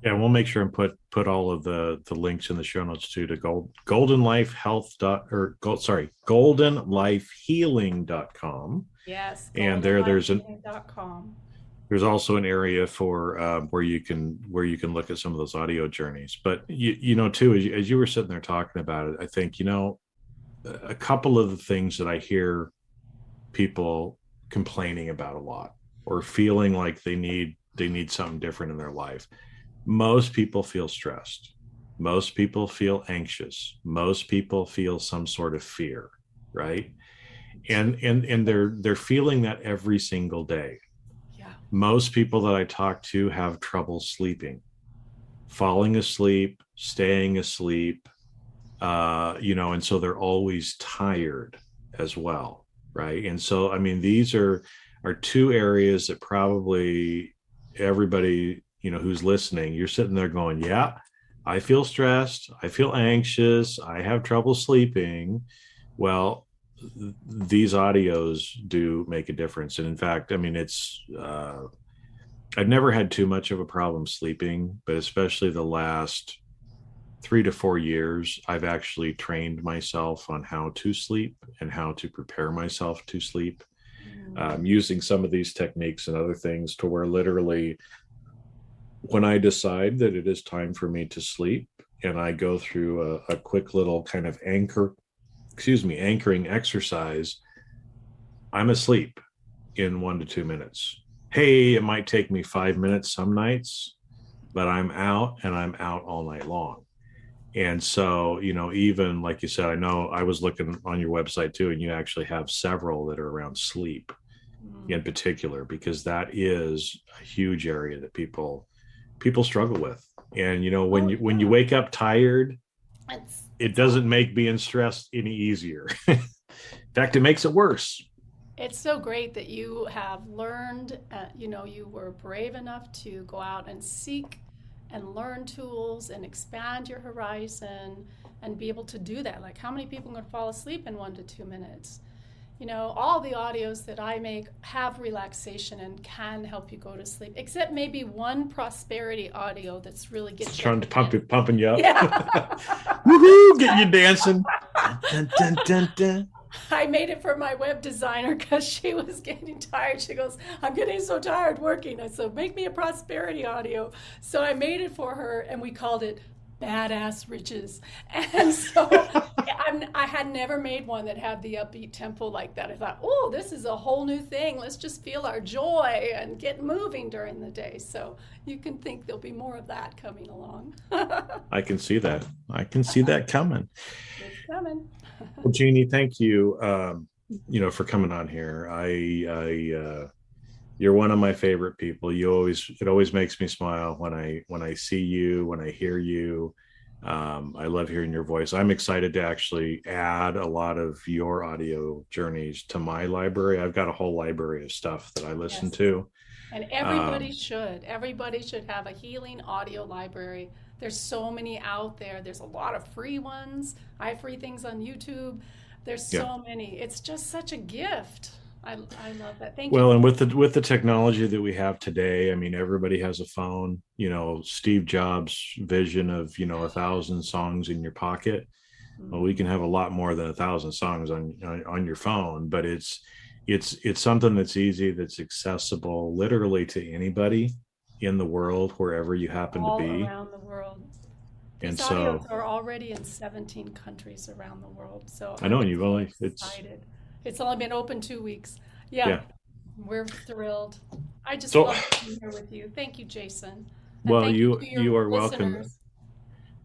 Yeah, we'll make sure and put all of the links in the show notes too, to goldenlifehealing.com. Yes, and there's also an area for where you can look at some of those audio journeys. But too, as you were sitting there talking about it, I think a couple of the things that I hear people complaining about a lot, or feeling like they need something different in their life. Most people feel stressed. Most people feel anxious. Most people feel some sort of fear, right? And they're feeling that every single day. Yeah. Most people that I talk to have trouble sleeping, falling asleep, staying asleep, and so they're always tired as well, right? And so, I mean, these are two areas that probably everybody, who's listening, you're sitting there going, yeah, I feel stressed, I feel anxious, I have trouble sleeping. Well, these audios do make a difference. And in fact, I mean, I've never had too much of a problem sleeping, but especially the last 3 to 4 years, I've actually trained myself on how to sleep and how to prepare myself to sleep, using some of these techniques and other things to where literally when I decide that it is time for me to sleep and I go through a quick little kind of anchoring exercise, I'm asleep in 1 to 2 minutes. Hey, it might take me 5 minutes some nights, but I'm out and I'm out all night long. And so, even like you said, I know I was looking on your website too, and you actually have several that are around sleep in particular, because that is a huge area that people struggle with. And when you wake up tired, it doesn't make being stressed any easier. In fact, it makes it worse. It's so great that you have learned, you were brave enough to go out and seek and learn tools and expand your horizon and be able to do that. Like, how many people can fall asleep in 1 to 2 minutes? All the audios that I make have relaxation and can help you go to sleep, except maybe one prosperity audio that's really gets trying to pumping you up. Yeah. Woohoo! Get you dancing. Dun, dun, dun, dun. I made it for my web designer because she was getting tired. She goes, I'm getting so tired working. I said, make me a prosperity audio. So I made it for her, and we called it Badass Riches. And so I had never made one that had the upbeat tempo like that. I thought, oh, this is a whole new thing. Let's just feel our joy and get moving during the day. So you can think there'll be more of that coming along. I can see that. I can see that coming. It's coming. Well, Jeannie, thank you, for coming on here. You're one of my favorite people. It always makes me smile when I see you, when I hear you. I love hearing your voice. I'm excited to actually add a lot of your audio journeys to my library. I've got a whole library of stuff that I listen to. And everybody should have a healing audio library. There's so many out there. There's a lot of free ones. I have free things on YouTube. There's so many. It's just such a gift. I love that. Thank you. Well, and with the technology that we have today, I mean, everybody has a phone. Steve Jobs' vision of 1,000 songs in your pocket. Well, we can have a lot more than 1,000 songs on your phone, but it's something that's easy, that's accessible, literally to anybody in the world, wherever you happen to be. All around the world. And These so audios are already in 17 countries around the world. So I know, and you've only excited. It's only been open 2 weeks. Yeah. We're thrilled. I just So- love being here with you. Thank you, Jason. And Well, thank you to your you are welcome. listeners.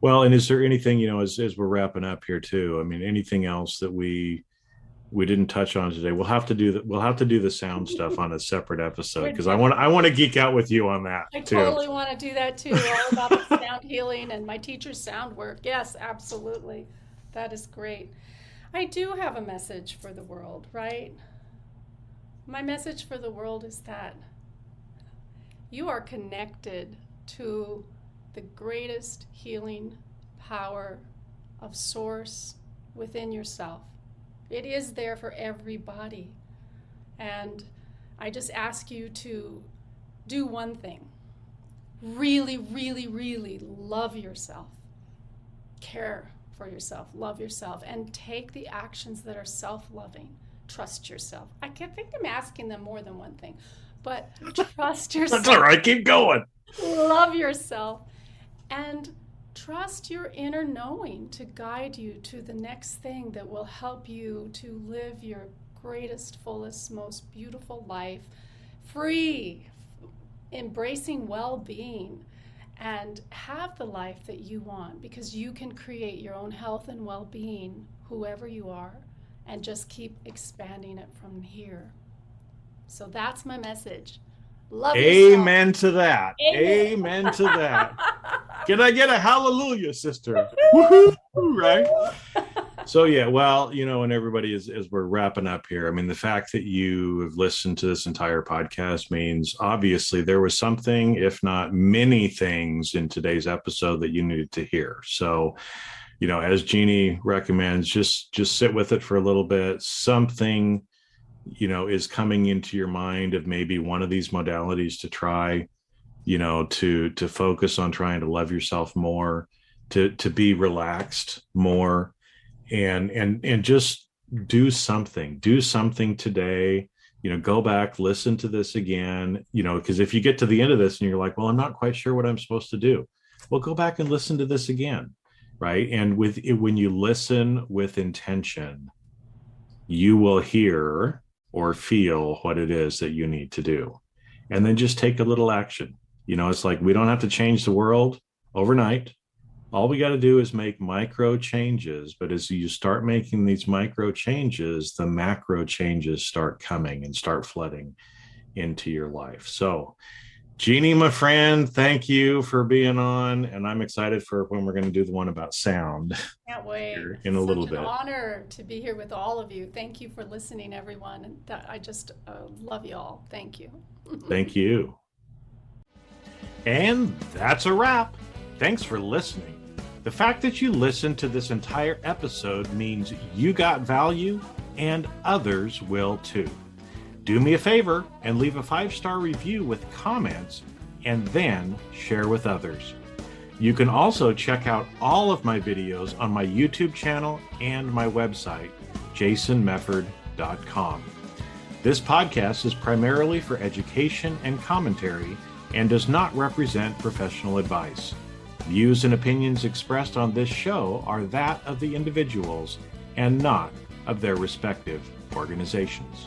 Well, and is there anything, as we're wrapping up here too? I mean, anything else that we didn't touch on today? We'll have to do the sound stuff on a separate episode, because I want to geek out with you on that I too. totally want to do that too. All about the sound healing and my teacher's sound work. Yes, absolutely. That is great. I do have a message for the world, right? My message for the world is that you are connected to the greatest healing power of source within yourself. It is there for everybody. And I just ask you to do one thing. Really, really, really love yourself. Care for yourself. Love yourself. And take the actions that are self-loving. Trust yourself. I think I'm asking them more than one thing. But trust yourself. That's all right. Keep going. Love yourself. And trust your inner knowing to guide you to the next thing that will help you to live your greatest, fullest, most beautiful life, free, embracing well-being, and have the life that you want, because you can create your own health and well-being, whoever you are, and just keep expanding it from here. So that's my message. Love yourself. Amen to that. Amen to that. Can I get a hallelujah, sister? Woohoo, right? So yeah, well, and everybody is as we're wrapping up here. I mean, the fact that you have listened to this entire podcast means obviously there was something, if not many things in today's episode that you needed to hear. So, as Jeannie recommends, just sit with it for a little bit. Something, is coming into your mind of maybe one of these modalities to try, to focus on trying to love yourself more, to be relaxed more, and just do something today. Go back, listen to this again, because if you get to the end of this and you're like, well, I'm not quite sure what I'm supposed to do, well, go back and listen to this again. Right. And when you listen with intention, you will hear or feel what it is that you need to do, and then just take a little action. It's like we don't have to change the world overnight. All we got to do is make micro changes. But as you start making these micro changes, the macro changes start coming and start flooding into your life. So, Jeannie, my friend, thank you for being on. And I'm excited for when we're going to do the one about sound. Can't wait. In a little bit. It's an honor to be here with all of you. Thank you for listening, everyone. And I just love you all. Thank you. Thank you. And that's a wrap. Thanks for listening. The fact that you listened to this entire episode means you got value, and others will too. Do me a favor and leave a 5-star review with comments, and then share with others. You can also check out all of my videos on my YouTube channel and my website, jasonmefford.com. This podcast is primarily for education and commentary and does not represent professional advice. Views and opinions expressed on this show are that of the individuals and not of their respective organizations.